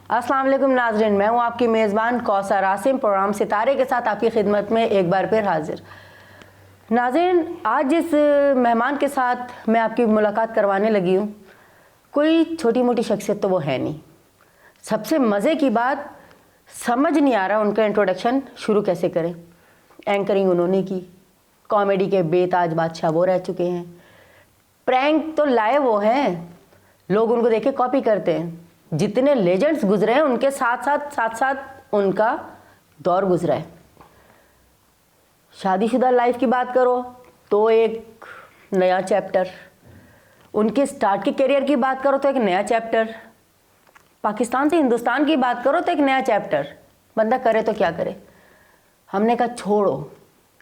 अस्सलाम वालेकुम नाज़रीन, मैं हूँ आपकी मेज़बान कौसर आसिम। प्रोग्राम सितारे के साथ आपकी खिदमत में एक बार फिर हाजिर। नाज़रीन, आज जिस मेहमान के साथ मैं आपकी मुलाकात करवाने लगी हूँ, कोई छोटी मोटी शख्सियत तो वो है नहीं। सबसे मज़े की बात, समझ नहीं आ रहा उनका इंट्रोडक्शन शुरू कैसे करें। एंकरिंग उन्होंने की, कॉमेडी के बेताज बादशाह वो रह चुके हैं, प्रैंक तो लाए वो हैं, लोग उनको देख के कॉपी करते हैं। जितने लेजेंड्स गुजरे हैं उनके साथ साथ उनका दौर गुजरा है। शादीशुदा लाइफ की बात करो तो एक नया चैप्टर, उनके स्टार्ट के करियर की बात करो तो एक नया चैप्टर, पाकिस्तान से हिंदुस्तान की बात करो तो एक नया चैप्टर। बंदा करे तो क्या करे। हमने कहा छोड़ो,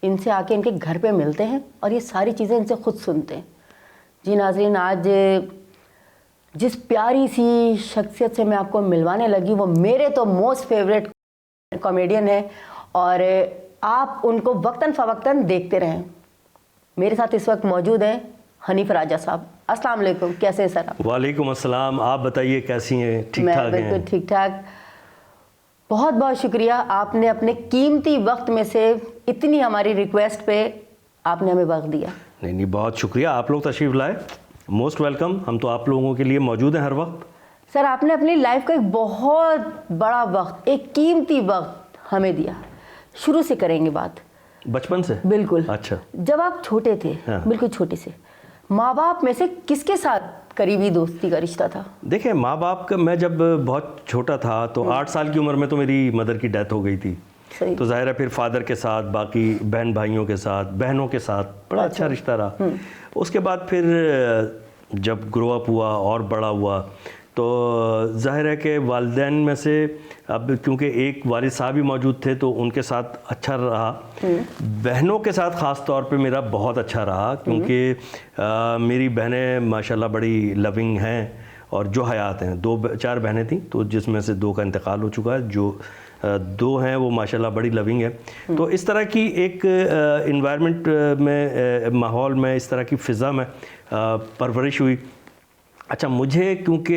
इनसे आके इनके घर पे मिलते हैं और ये सारी चीज़ें इनसे खुद सुनते हैं। जी नाज़रीन, आज जिस प्यारी सी शख्सियत से मैं आपको मिलवाने लगी वो मेरे तो मोस्ट फेवरेट कॉमेडियन है और आप उनको वक्तन फ़वक्तन देखते रहें। मेरे साथ इस वक्त मौजूद हैं हनीफ राजा साहब। अस्सलाम वालेकुम, कैसे हैं सर आप? वालेकुम अस्सलाम, आप बताइए कैसी हैं? ठीक ठाक हैं? बिल्कुल ठीक ठाक। बहुत बहुत शुक्रिया, आपने अपने कीमती वक्त में से इतनी हमारी रिक्वेस्ट पे आपने हमें वक्त दिया। नहीं, बहुत शुक्रिया, आप लोग तशरीफ़ लाए, मोस्ट वेलकम। हम तो आप लोगों के लिए मौजूद हैं हर वक्त। सर, आपने अपनी लाइफ का एक बहुत बड़ा वक्त, एक कीमती वक्त हमें दिया। शुरू से करेंगे बात, बचपन से? बिल्कुल। अच्छा, जब आप छोटे थे, हाँ। बिल्कुल छोटे से, माँ बाप में से किसके साथ करीबी दोस्ती का रिश्ता था? देखिए, माँ बाप का, मैं जब बहुत छोटा था तो 8 साल की उम्र में तो मेरी मदर की डेथ हो गई थी। सही। तो ज़ाहिर है फिर फादर के साथ, बाकी बहन भाइयों के साथ, बहनों के साथ बड़ा अच्छा रिश्ता रहा। उसके बाद फिर जब ग्रो अप हुआ और बड़ा हुआ तो ज़ाहिर है कि वालिदैन में से, अब क्योंकि एक वालिद साहब ही मौजूद थे तो उनके साथ अच्छा रहा। बहनों के साथ ख़ास तौर पे मेरा बहुत अच्छा रहा, क्योंकि मेरी बहनें माशाल्लाह बड़ी लविंग हैं और जो हयात हैं। 4 बहनें थीं, तो जिसमें से 2 का इंतकाल हो चुका है, जो 2 हैं वो माशाल्लाह बड़ी लविंग है। तो इस तरह की एक इन्वायरमेंट में, माहौल में, इस तरह की फ़िज़ा में परवरिश हुई। अच्छा, मुझे क्योंकि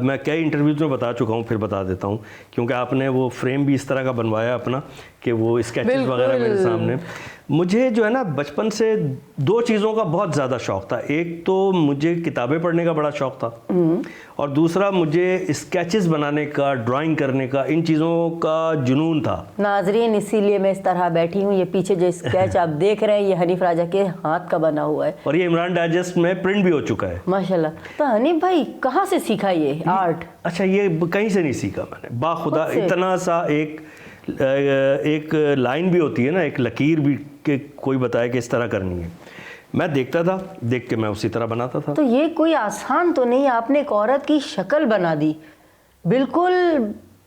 मैं कई इंटरव्यूज़ में बता चुका हूँ, फिर बता देता हूँ, क्योंकि आपने वो फ्रेम भी इस तरह का बनवाया अपना कि वो स्केचेस वगैरह मेरे सामने। मुझे जो है ना, बचपन से 2 चीज़ों का बहुत ज़्यादा शौक़ था। एक तो मुझे किताबें पढ़ने का बड़ा शौक़ था और दूसरा मुझे स्केचेस बनाने का, ड्राइंग करने का, इन चीज़ों का जुनून था। नाज़रीन, इसीलिए मैं इस तरह बैठी हूँ। ये पीछे जो स्केच आप देख रहे हैं ये हनीफ राजा के हाथ का बना हुआ है और ये इमरान डाइजेस्ट में प्रिंट भी हो चुका है माशाल्लाह। तो हनीफ भाई, कहाँ से सीखा ये आर्ट? अच्छा, ये कहीं से नहीं सीखा मैंने, बाखुदा। इतना सा एक लाइन भी होती है ना, एक लकीर भी, कि कोई बताए कि इस तरह करनी है। मैं देखता था, देख के मैं उसी तरह बनाता था। तो ये कोई आसान तो नहीं, आपने एक औरत की शक्ल बना दी बिल्कुल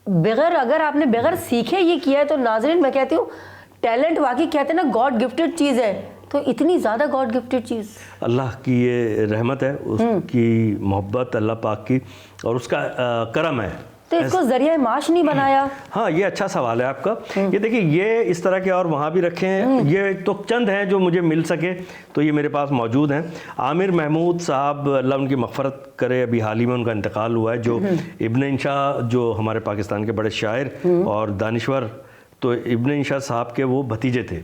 बगैर, अगर आपने बगैर सीखे ये किया है तो नाज़रीन मैं कहती हूँ टैलेंट वाकई, कहते हैं ना गॉड गिफ्टेड चीज़ है। तो इतनी ज़्यादा गॉड गिफ्टेड चीज़, अल्लाह की ये रहमत है, उसकी मोहब्बत अल्लाह पाक की, और उसका करम है। तो इसको ज़रिया माश नहीं बनाया? हाँ, ये अच्छा सवाल है आपका। ये देखिए, ये इस तरह के और वहाँ भी रखे हैं। ये तो चंद हैं जो मुझे मिल सके, तो ये मेरे पास मौजूद हैं। आमिर महमूद साहब, अल्लाह उनकी मग़फ़रत करे, अभी हाल ही में उनका इंतकाल हुआ है, जो इब्न इंशा, जो हमारे पाकिस्तान के बड़े शायर और दानिश्वर, तो इब्न इंशा साहब के वो भतीजे थे।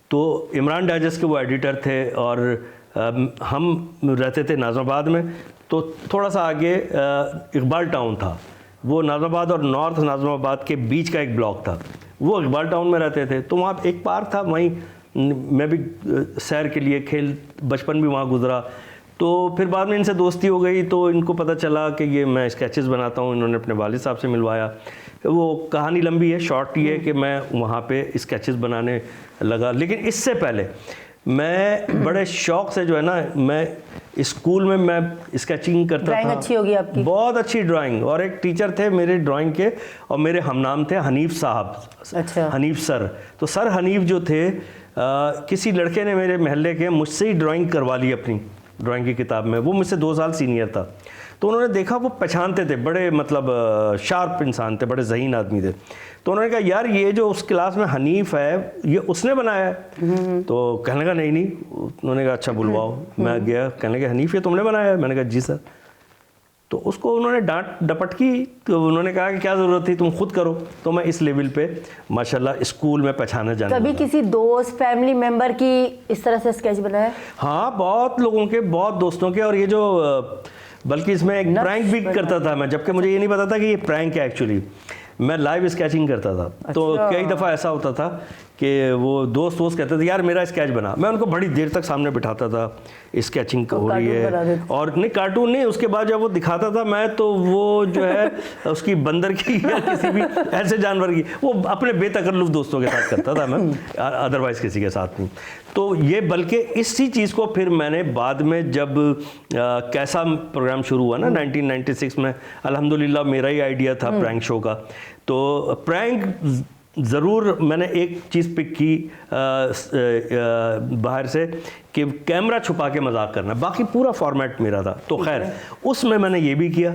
तो इमरान डाइजेस्ट के वो एडिटर थे और हम रहते थे नाज़िमाबाद में, तो थोड़ा सा आगे इकबाल टाउन था। वो नाज़िमाबाद और नॉर्थ नाज़िमाबाद के बीच का एक ब्लॉक था, वो इकबाल टाउन में रहते थे। तो वहाँ एक पार्क था, वहीं मैं भी सैर के लिए, खेल, बचपन भी वहाँ गुजरा। तो फिर बाद में इनसे दोस्ती हो गई, तो इनको पता चला कि ये मैं स्केचेस बनाता हूँ। इन्होंने अपने वालिद साहब से मिलवाया। वो कहानी लंबी है, शॉर्ट ये है कि मैं वहाँ पे स्केचेस बनाने लगा। लेकिन इससे पहले मैं बड़े शौक़ से, जो है ना, मैं स्कूल में मैं स्केचिंग करता था। ड्राइंग अच्छी होगी आपकी? बहुत अच्छी ड्राइंग। और एक टीचर थे मेरे ड्राइंग के, और मेरे हमनाम थे हनीफ साहब। अच्छा। हनीफ सर। तो सर हनीफ जो थे, किसी लड़के ने मेरे महल्ले के मुझसे ही ड्राइंग करवा ली अपनी ड्राइंग की किताब में। वो मुझसे 2 साल सीनियर था। तो उन्होंने देखा, वो पहचानते थे, बड़े मतलब शार्प इंसान थे, बड़े ज़हीन आदमी थे। तो उन्होंने कहा, यार ये जो उस क्लास में हनीफ है, ये उसने बनाया है? तो कहने लगा नहीं नहीं। उन्होंने कहा अच्छा बुलवाओ। मैं गया, कहने लगा हनीफ ये तुमने बनाया है? मैंने कहा जी सर। तो उसको उन्होंने डांट डपट की, तो उन्होंने कहा कि क्या ज़रूरत थी, तुम खुद करो। तो मैं इस लेवल पे माशाल्लाह स्कूल में पहचाने जाने कभी लगा। किसी दोस्त फैमिली मेंबर की इस तरह से स्केच बनाया? हाँ, बहुत लोगों के, बहुत दोस्तों के। और ये जो बल्कि इसमें एक प्रैंक भी करता था मैं, जबकि मुझे ये नहीं पता था कि ये प्रैंक है एक्चुअली। मैं लाइव स्केचिंग करता था। तो कई दफ़ा ऐसा होता था कि वो दोस्त कहते थे यार मेरा स्केच बना, मैं उनको बड़ी देर तक सामने बिठाता था, स्केचिंग हो रही है, और नहीं कार्टून नहीं, उसके बाद जब वो दिखाता था मैं, तो वो जो है उसकी बंदर की या किसी भी ऐसे जानवर की, वो अपने बेतकल्लुफ़ दोस्तों के साथ करता था मैं, अदरवाइज़ किसी के साथ नहीं। तो ये बल्कि इसी चीज़ को फिर मैंने बाद में जब कैसा प्रोग्राम शुरू हुआ ना 1996 में, अल्हम्दुलिल्लाह मेरा ही आइडिया था प्रैंक शो का। तो प्रैंक ज़रूर मैंने एक चीज़ पिक की बाहर से कि कैमरा छुपा के मजाक करना, बाकी पूरा फॉर्मेट मेरा था। तो खैर उसमें मैंने ये भी किया।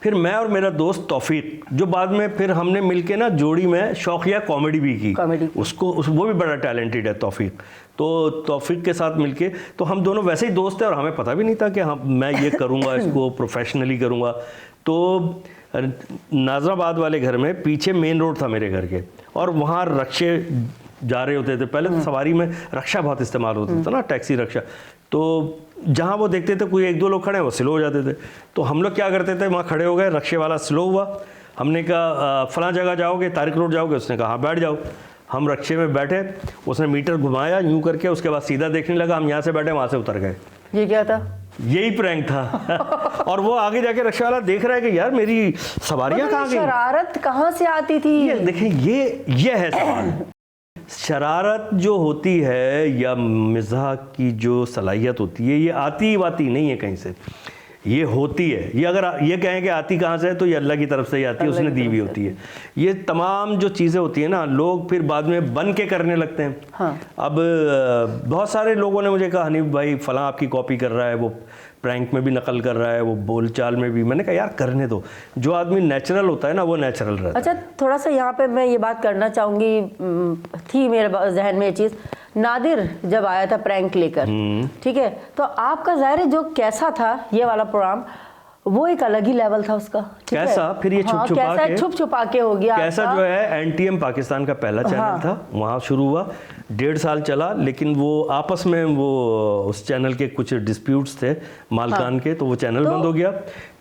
फिर मैं और मेरा दोस्त तौफीक, जो बाद में फिर हमने मिलके ना जोड़ी में शौकिया कॉमेडी भी की। वो भी बड़ा टैलेंटेड है तौफीक। तो तौफीक के साथ मिलके तो हम दोनों वैसे ही दोस्त हैं, और हमें पता भी नहीं था कि मैं ये करूँगा, इसको प्रोफेशनली करूँगा। तो नाजराबाद वाले घर में पीछे मेन रोड था मेरे घर के, और वहाँ रक्शे जा रहे होते थे। पहले तो सवारी में रक्षा बहुत इस्तेमाल होता था ना, टैक्सी रक्षा। तो जहाँ वो देखते थे कोई एक दो लोग खड़े हैं, वो स्लो हो जाते थे। तो हम लोग क्या करते थे, वहाँ खड़े हो गए, रक्शे वाला स्लो हुआ, हमने कहा फ़लाँ जगह जाओगे, तारिक रोड जाओगे, उसने कहा हाँ बैठ जाओ। हम रक्शे में बैठे, उसने मीटर घुमाया यूँ करके, उसके बाद सीधा देखने लगा, हम यहाँ से बैठे वहाँ से उतर गए। ये क्या था? यही प्रैंक था। और वो आगे जाके रक्षा वाला देख रहा है कि यार मेरी सवारियां कहाँ गई, शरारत कहाँ से आती थी? ये देखें, ये है सवाल। शरारत जो होती है या मिजाह की जो सलाहियत होती है, ये आती वाती नहीं है कहीं से, ये होती है। ये अगर ये कहें कि आती कहाँ से है, तो ये अल्लाह की तरफ से ही आती है, उसने दी हुई होती है। ये तमाम जो चीज़ें होती हैं ना, लोग फिर बाद में बन के करने लगते हैं। हाँ। अब बहुत सारे लोगों ने मुझे कहा हनीफ भाई फ़लाँ आपकी कॉपी कर रहा है, वो प्रैंक में भी नकल कर रहा है, वो बोलचाल में भी। मैंने कहा यार करने दो, जो आदमी नेचुरल होता है ना वो नेचुरल रहता है। अच्छा, थोड़ा सा यहाँ पे मैं ये बात करना चाहूँगी, थी मेरे जहन में ये चीज़, नादिर जब आया था प्रैंक लेकर, ठीक है, तो आपका ज़ाहिर है जो कैसा था ये वाला प्रोग्राम, वो एक अलग ही लेवल था उसका। कैसा फिर ये छुप छुपा के हो गया। कैसा जो है NTM पाकिस्तान का पहला चैनल था, वहाँ शुरू हुआ, 1.5 साल चला, लेकिन वो आपस में वो उस चैनल के कुछ डिस्प्यूट्स थे मालकान के, तो वो चैनल बंद हो गया।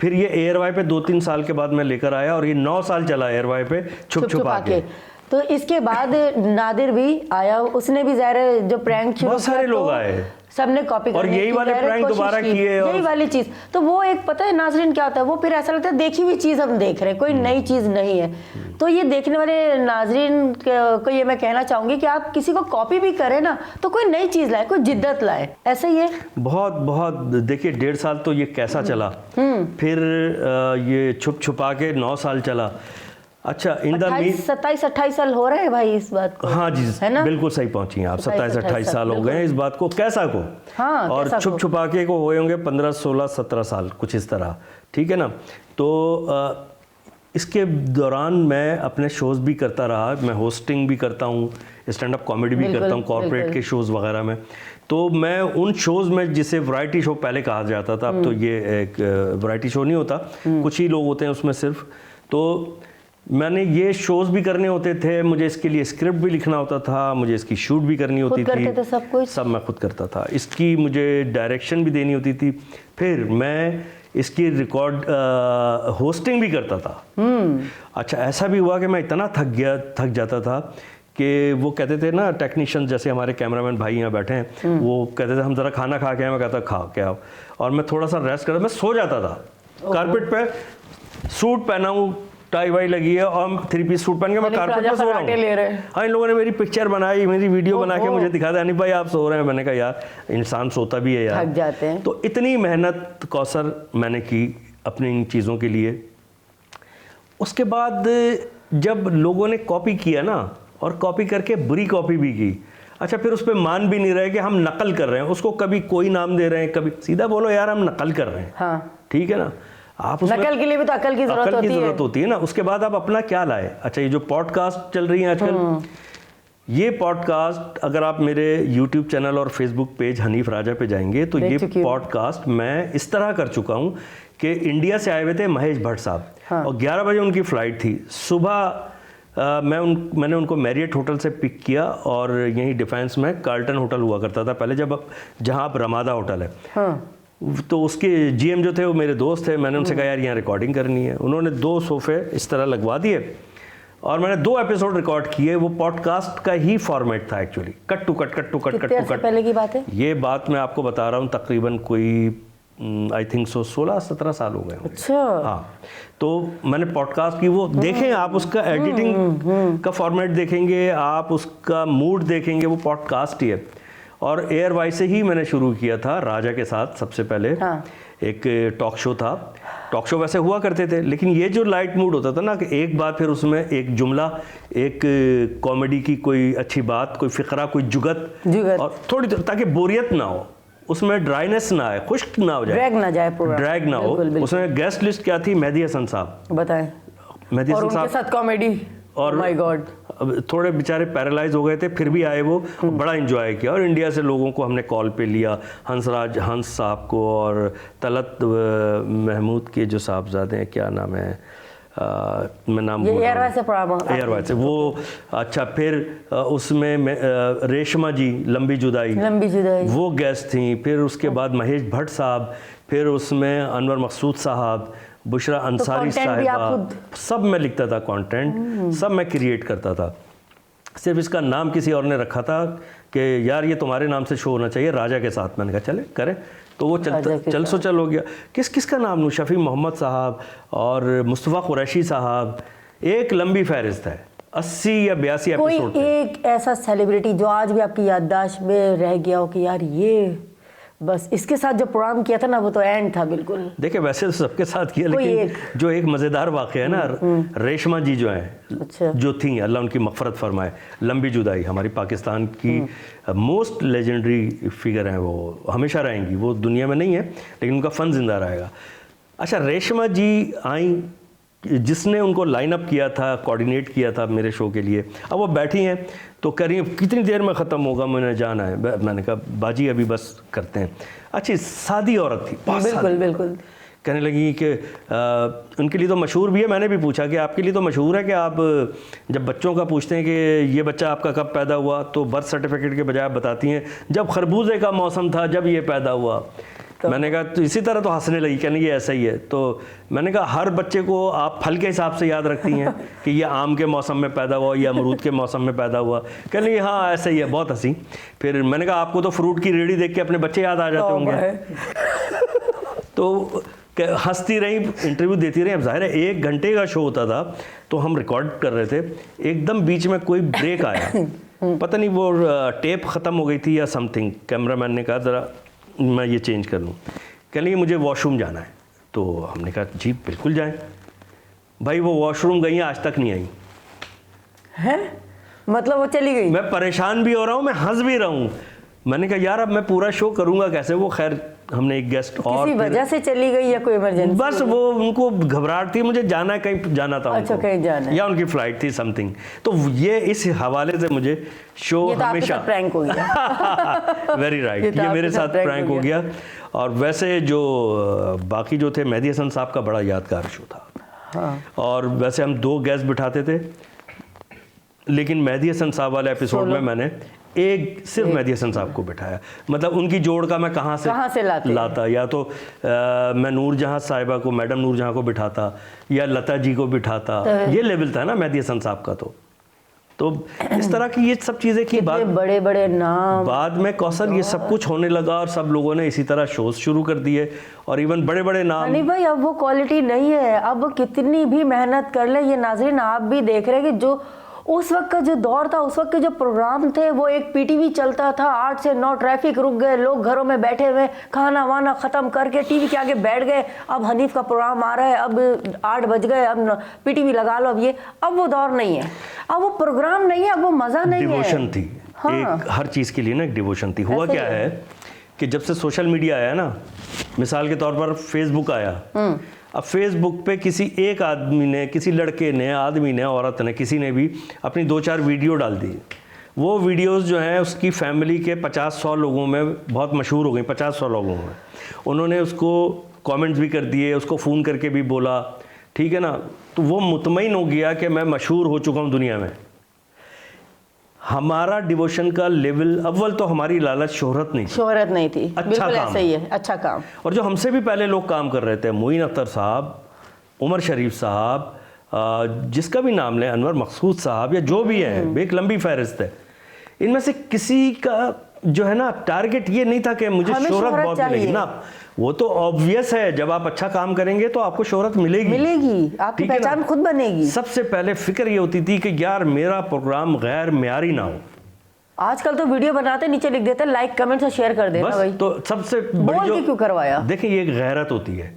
फिर ये एयरवाई पे 2-3 साल के बाद मैं लेकर आया, और ये 9 साल चला एयरवाई पे छुप छुपा के। तो इसके बाद नादिर भी आया, उसने भी ज़ाहिर जो प्रैंक शुरू, बहुत सारे लोग आए, सबने कॉपी और यही वाले प्रैंक दोबारा किए, यही वाली चीज़। तो वो एक पता है नाज़रीन क्या होता है, वो फिर ऐसा लगता है देखी हुई चीज़ हम देख रहे हैं, कोई नई चीज़ नहीं है। तो ये देखने वाले नाज़रीन को ये मैं कहना चाहूँगी कि आप किसी को कॉपी भी करें ना, तो कोई नई चीज़ लाए, कोई जिद्दत लाए, ऐसे ही है। बहुत देखिए 1.5 साल तो ये कैसा चला, फिर ये छुप छुपा के 9 साल चला। अच्छा, इन द 27-28 साल हो रहे हैं भाई इस बात को। हाँ जी, है ना, बिल्कुल सही पहुंची हैं आप। 27-28 साल हो गए हैं इस बात को, कैसा को। हाँ, और छुप छुपा के को हुए होंगे 15, 16, 17 साल, कुछ इस तरह, ठीक है ना। तो इसके दौरान मैं अपने शोज़ भी करता रहा, मैं होस्टिंग भी करता हूँ, स्टैंड अप कॉमेडी भी करता हूँ, कॉर्पोरेट के शोज़ वगैरह में। तो मैं उन शोज़ में, जिसे वैरायटी शो पहले कहा जाता था, अब तो ये एक वैरायटी शो नहीं होता, कुछ ही लोग होते हैं उसमें सिर्फ। तो मैंने ये शोज़ भी करने होते थे, मुझे इसके लिए स्क्रिप्ट भी लिखना होता था, मुझे इसकी शूट भी करनी होती थी, सब कुछ सब मैं खुद करता था। इसकी मुझे डायरेक्शन भी देनी होती थी, फिर मैं इसकी रिकॉर्ड होस्टिंग भी करता था। अच्छा, ऐसा भी हुआ कि मैं इतना थक जाता था कि वो कहते थे ना टेक्नीशियन, जैसे हमारे कैमरामैन भाई यहाँ बैठे हैं, वो कहते थे हम ज़रा खाना खा के आए, मैं कहता खा के आओ, और मैं थोड़ा सा रेस्ट करता, मैं सो जाता था कारपेट पे, सूट पहना हूँ, टाई वाई लगी है, और 3 पीस सूट पहन के मैं कारपेट पे सो रहा हूँ। हाँ, इन लोगों ने मेरी पिक्चर बनाई, मेरी वीडियो बना के मुझे दिखा दिया, नहीं भाई आप सो रहे हैं। मैंने कहा यार इंसान सोता भी है यार, थक जाते हैं। तो इतनी मेहनत कौसर मैंने की अपनी इन चीज़ों के लिए। उसके बाद जब लोगों ने कॉपी किया ना, और कॉपी करके बुरी कॉपी भी की, अच्छा फिर उस पर मान भी नहीं रहे कि हम नकल कर रहे हैं, उसको कभी कोई नाम दे रहे हैं, कभी सीधा बोलो यार हम नकल कर रहे हैं। हाँ, ठीक है ना, आप नकल के लिए भी तो अकल की जरूरत होती है ना। उसके बाद आप अपना क्या लाए। अच्छा, ये जो पॉडकास्ट चल रही है आजकल, ये पॉडकास्ट अगर आप मेरे YouTube चैनल और Facebook पेज हनीफ राजा पे जाएंगे तो ये पॉडकास्ट मैं इस तरह कर चुका हूँ कि इंडिया से आए हुए थे महेश भट्ट साहब। हाँ। और 11 बजे उनकी फ़्लाइट थी। सुबह मैंने उनको मैरियट होटल से पिक किया और यहीं डिफेंस में कार्ल्टन होटल हुआ करता था पहले, जहाँ अब रमादा होटल है। हाँ। तो उसके GM जो थे वो मेरे दोस्त थे। मैंने उनसे कहा यार यहाँ रिकॉर्डिंग करनी है। उन्होंने 2 सोफ़े इस तरह लगवा दिए और मैंने 2 एपिसोड रिकॉर्ड किए। वो पॉडकास्ट का ही फॉर्मेट था एक्चुअली, कट टू कट। पहले की बात है ये बात मैं आपको बता रहा हूँ, तकरीबन कोई आई थिंक 16-17 साल हो गए। अच्छा। हाँ, तो मैंने पॉडकास्ट की वो देखें आप, उसका एडिटिंग का फॉर्मेट देखेंगे आप, उसका मूड देखेंगे, वो पॉडकास्ट ही है। और एयरवाई से ही मैंने शुरू किया था राजा के साथ सबसे पहले। हाँ। एक टॉक शो था। टॉक शो वैसे हुआ करते थे, लेकिन ये जो लाइट मूड होता था ना कि एक बात फिर उसमें एक जुमला, एक कॉमेडी की कोई अच्छी बात, कोई फ़िक्रा, कोई जुगत और थोड़ी ताकि बोरियत ना हो, उसमें ड्राइनेस ना आए, खुश्क ना हो जाए, ड्रैग ना हो। उसमें गेस्ट लिस्ट क्या थी? मेहदी हसन साहब। बताएं। मेहदी हसन साहब के साथ कॉमेडी और माय गॉड, थोड़े बेचारे पैरालाइज हो गए थे, फिर भी आए वो, बड़ा एंजॉय किया। और इंडिया से लोगों को हमने कॉल पे लिया, हंस साहब को और तलत महमूद के जो साहबजादे हैं, क्या नाम है, मैं नाम बोल रहा हूँ, एयरवाई से वो। अच्छा, फिर उसमें रेशमा जी लंबी जुदाई वो गेस्ट थी। फिर उसके बाद महेश भट्ट साहब, फिर उसमें अनवर मकसूद साहब, बुशरा अंसारी साहिबा, सब मैं लिखता था कंटेंट, सब मैं क्रिएट करता था। सिर्फ इसका नाम किसी और ने रखा था कि यार ये तुम्हारे नाम से शो होना चाहिए राजा के साथ। मैंने कहा चले करें, तो वो चल हो गया। किस का नाम लूँ? शफ़ी मोहम्मद साहब और मुस्तफ़ा कुरैशी साहब, एक लंबी फहरिस्त है, 80 या 82 एपिसोड। कोई एक ऐसा सेलिब्रिटी जो आज भी आपकी याददाश्त में रह गया हो कि यार ये बस इसके साथ जो प्रोग्राम किया था ना वो तो एंड था बिल्कुल। देखिए वैसे तो सबके साथ किया, लेकिन जो एक मज़ेदार वाक़या है ना, रेशमा जी जो हैं, अच्छा, जो थी, अल्लाह उनकी मग़फ़रत फरमाए, लंबी जुदाई हमारी पाकिस्तान की मोस्ट लेजेंडरी फिगर हैं। वो हमेशा रहेंगी, वो दुनिया में नहीं है लेकिन उनका फ़न ज़िंदा रहेगा। अच्छा, रेशमा जी आई, जिसने उनको लाइन अप किया था, कोऑर्डिनेट किया था मेरे शो के लिए। अब वो बैठी हैं तो कह रही हैं कितनी देर में ख़त्म होगा, मैंने जाना है। मैंने कहा बाजी अभी बस करते हैं। अच्छी सादी औरत थी, बिल्कुल। कहने लगी कि उनके लिए तो मशहूर भी है। मैंने भी पूछा कि आपके लिए तो मशहूर है कि आप जब बच्चों का पूछते हैं कि ये बच्चा आपका कब पैदा हुआ, तो बर्थ सर्टिफिकेट के बजाय बताती हैं जब खरबूजे का मौसम था जब ये पैदा हुआ। तो मैंने कहा तो इसी तरह तो हंसने लगी, कहने की ऐसा ही है। तो मैंने कहा हर बच्चे को आप फल के हिसाब से याद रखती हैं कि ये आम के मौसम में पैदा हुआ या अमरूद के मौसम में पैदा हुआ? कहने लगी हाँ ऐसा ही है। बहुत हंसी। फिर मैंने कहा आपको तो फ्रूट की रेडी देख के अपने बच्चे याद आ जाते होंगे। तो हंसती रही, इंटरव्यू देती रही। अब जाहिर है 1 घंटे का शो होता था, तो हम रिकॉर्ड कर रहे थे, एकदम बीच में कोई ब्रेक आया, पता नहीं वो टेप ख़त्म हो गई थी या समथिंग। कैमरामैन ने कहा ज़रा मैं ये चेंज कर लूँ। कहने लगी मुझे वॉशरूम जाना है। तो हमने कहा जी बिल्कुल जाएं। भाई वो वॉशरूम गई, आज तक नहीं आई है, मतलब वो चली गई। मैं परेशान भी हो रहा हूँ, मैं हंस भी रहा हूँ। मैंने कहा यार अब मैं पूरा शो करूँगा कैसे? वो खैर हमने एक गेस्ट और किसी वजह से चली गई या कोई इमरजेंसी? बस वो उनको घबराहट थी, मुझे जाना है, कहीं जाना था। अच्छा, कहीं जाना है, या उनकी फ्लाइट थी समथिंग। तो ये इस हवाले से मुझे शो ये तो हमेशा प्रैंक हो गया। वेरी राइट, ये मेरे साथ प्रैंक हो गया। और वैसे जो बाकी जो थे, मेहदी हसन साहब का बड़ा यादगार शो था। हाँ। और वैसे हम 2 गेस्ट बिठाते थे, लेकिन मेहदी हसन साहब वाले एपिसोड में मैंने सिर्फ मेहदी हसन साहब को बिठाया। मतलब उनकी जोड़ का मैं कहाँ से लाता, या तो मैं नूर जहाँ साहिबा को, मैडम नूर जहाँ को बिठाता, या लता जी को बिठाता। ये लेवल था ना मेहदी हसन साहब का। तो इस तरह की ये सब चीज़ें की बात, बड़े नाम। बाद में कौशल ये सब कुछ होने लगा और सब लोगों ने इसी तरह शोज शुरू कर दिए और इवन बड़े नाम। नहीं भाई, अब वो क्वालिटी नहीं है। अब कितनी भी मेहनत कर ले, ये नाज़रीन आप भी देख रहे हैं कि जो उस वक्त का जो दौर था, उस वक्त के जो प्रोग्राम थे, वो एक पीटीवी चलता था 8 से 9, ट्रैफिक रुक गए, लोग घरों में बैठे हुए, खाना वाना ख़त्म करके टीवी के आगे बैठ गए। अब हनीफ का प्रोग्राम आ रहा है, अब 8 बज गए, अब पीटीवी लगा लो। अब वो दौर नहीं है, अब वो प्रोग्राम नहीं है, अब वो मज़ा नहीं है। डिवोशन थी। हाँ। एक हर चीज़ के लिए ना एक डिवोशन थी। हुआ क्या है कि जब से सोशल मीडिया आया ना, मिसाल के तौर पर फेसबुक आया, अब फेसबुक पे किसी एक आदमी ने, किसी लड़के ने, आदमी ने, औरत ने, किसी ने भी अपनी 2-4 वीडियो डाल दी वो वीडियोस जो हैं उसकी फैमिली के 50-100 लोगों में बहुत मशहूर हो गई, 50-100 लोगों में। उन्होंने उसको कमेंट्स भी कर दिए, उसको फ़ोन करके भी बोला, ठीक है ना। तो वो मुतमईन हो गया कि मैं मशहूर हो चुका हूँ दुनिया में। हमारा डिवोशन का लेवल, अव्वल तो हमारी लालच शोहरत नहीं थी, शोहरत नहीं थी, अच्छा बिल्कुल काम। ऐसा ही है, अच्छा काम। और जो हमसे भी पहले लोग काम कर रहे थे, मोइन अख्तर साहब, उमर शरीफ साहब, जिसका भी नाम लें, अनवर मकसूद साहब, या जो भी हैं, एक लंबी फहरिस्त है। इनमें से किसी का जो है ना टारगेट ये नहीं था कि मुझे हमें शोहरत शोहरत बहुत मिलेगी चाहिए। ना। वो तो ऑब्वियस है, जब आप अच्छा काम करेंगे तो आपको शोहरत मिलेगी, आपकी ठीक है ना? पहचान खुद बनेगी। सबसे पहले फिक्र ये होती थी कि यार मेरा प्रोग्राम गैर मेयारी ना हो। आजकल तो वीडियो बनाते नीचे लिख देते लाइक कमेंट और शेयर कर देना भाई। बस तो सबसे बोल बड़ी के क्यों करवाया? देखिए ये एक गैरत होती है,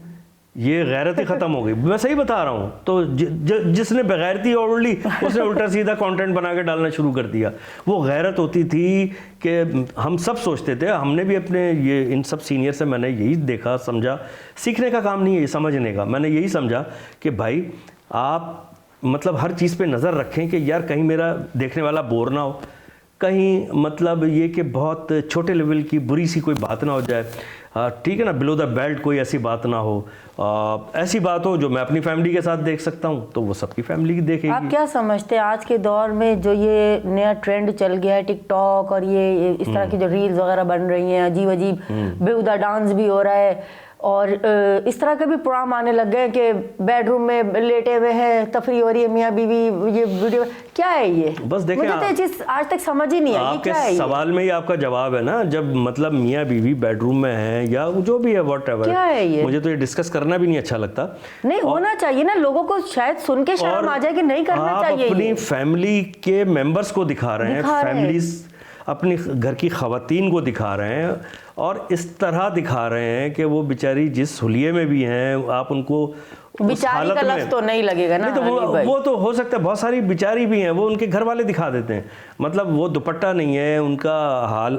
ये गैरत ही ख़त्म हो गई। मैं सही बता रहा हूँ। तो जिसने बेगैरती ओढ़ ली उसने उल्टा सीधा कंटेंट बना के डालना शुरू कर दिया। वो गैरत होती थी कि हम सब सोचते थे, हमने भी अपने ये इन सब सीनियर से मैंने यही देखा समझा, सीखने का काम नहीं है ये, समझने का। मैंने यही समझा कि भाई आप मतलब हर चीज़ पे नज़र रखें कि यार कहीं मेरा देखने वाला बोर ना हो, कहीं मतलब ये कि बहुत छोटे लेवल की बुरी सी कोई बात ना हो जाए, ठीक है ना, बिलो द बेल्ट कोई ऐसी बात ना हो, ऐसी बात हो जो मैं अपनी फैमिली के साथ देख सकता हूँ तो वो सबकी फैमिली की देखेगी। आप क्या समझते हैं आज के दौर में जो ये नया ट्रेंड चल गया है टिकटॉक और ये इस तरह की जो रील्स वगैरह बन रही हैं, अजीब अजीब बेहुदा डांस भी हो रहा है, और इस तरह के भी प्रोग्राम आने लग गए कि बेडरूम में लेटे हुए हैं, तफरी हो रही है मियाँ बीवी, ये वीडियो क्या है ये? बस देखें, मुझे तो ये चीज़ आज तक समझ ही नहीं आई, आपके क्या है ये? सवाल में ही आपका जवाब है ना। जब मतलब मियाँ बीवी बेडरूम में हैं या जो भी है व्हाटएवर, क्या है ये? मुझे तो ये डिस्कस करना भी नहीं अच्छा लगता। नहीं होना चाहिए ना, लोगों को शायद सुन के शर्म आ जाए कि नहीं करना चाहिए। आप अपनी फैमिली के मेंबर्स को दिखा रहे हैं, फैमिलीज अपनी घर की खवातीन को दिखा रहे हैं और इस तरह दिखा रहे हैं कि वो बेचारी जिस हुलिये में भी हैं आप उनको बिचारी का लफ्ज़ तो नहीं लगेगा ना। नहीं तो वो तो हो सकता है बहुत सारी बिचारी भी हैं, वो उनके घर वाले दिखा देते हैं। मतलब वो दुपट्टा नहीं है, उनका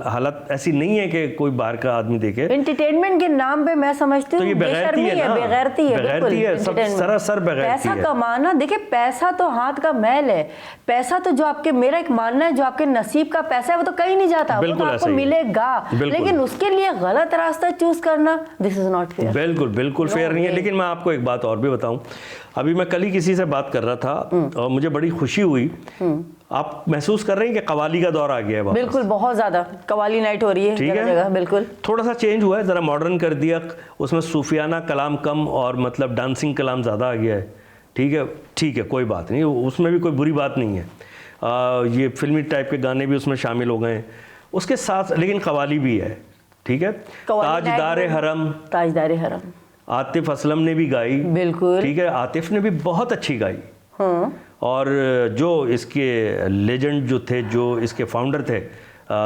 हालत ऐसी नहीं है कि कोई बाहर का आदमी देखे। एंटरटेनमेंट के नाम पे मैं समझती हूँ तो ये बेगैरती है ना, बेगैरती है, बेगैरती है, सब सरासर बेगैरती पैसा है। कमाना, देखिए पैसा तो हाथ का मैल है, पैसा तो जो आपके, मेरा एक मानना है जो आपके नसीब का पैसा है वो तो कहीं नहीं जाता, वो तो आपको मिलेगा, लेकिन उसके लिए गलत रास्ता चूज करना, दिस इज नॉट फेयर। बिल्कुल बिल्कुल फेयर नहीं है। लेकिन मैं आपको एक बात और भी बताऊं, अभी मैं कल ही किसी से बात कर रहा था और मुझे बड़ी खुशी हुई। आप महसूस कर रहे हैं कि कवाली का दौर आ गया है वापस? बिल्कुल, बहुत ज्यादा कवाली नाइट हो रही है जगह जगह। बिल्कुल थोड़ा सा चेंज हुआ है, ज़रा मॉडर्न कर दिया, उसमें सूफियाना कलाम कम और मतलब डांसिंग कलाम ज़्यादा आ गया है। ठीक है, कोई बात नहीं, उसमें भी कोई बुरी बात नहीं है। ये फिल्मी टाइप के गाने भी उसमें शामिल हो गए हैं उसके साथ, लेकिन कवाली भी है, ठीक है। ताजदारे हरम आतिफ असलम ने भी गाई, बिल्कुल ठीक है, आतिफ ने भी बहुत अच्छी गाई। हाँ। और जो इसके लेजेंड जो थे, जो इसके फाउंडर थे,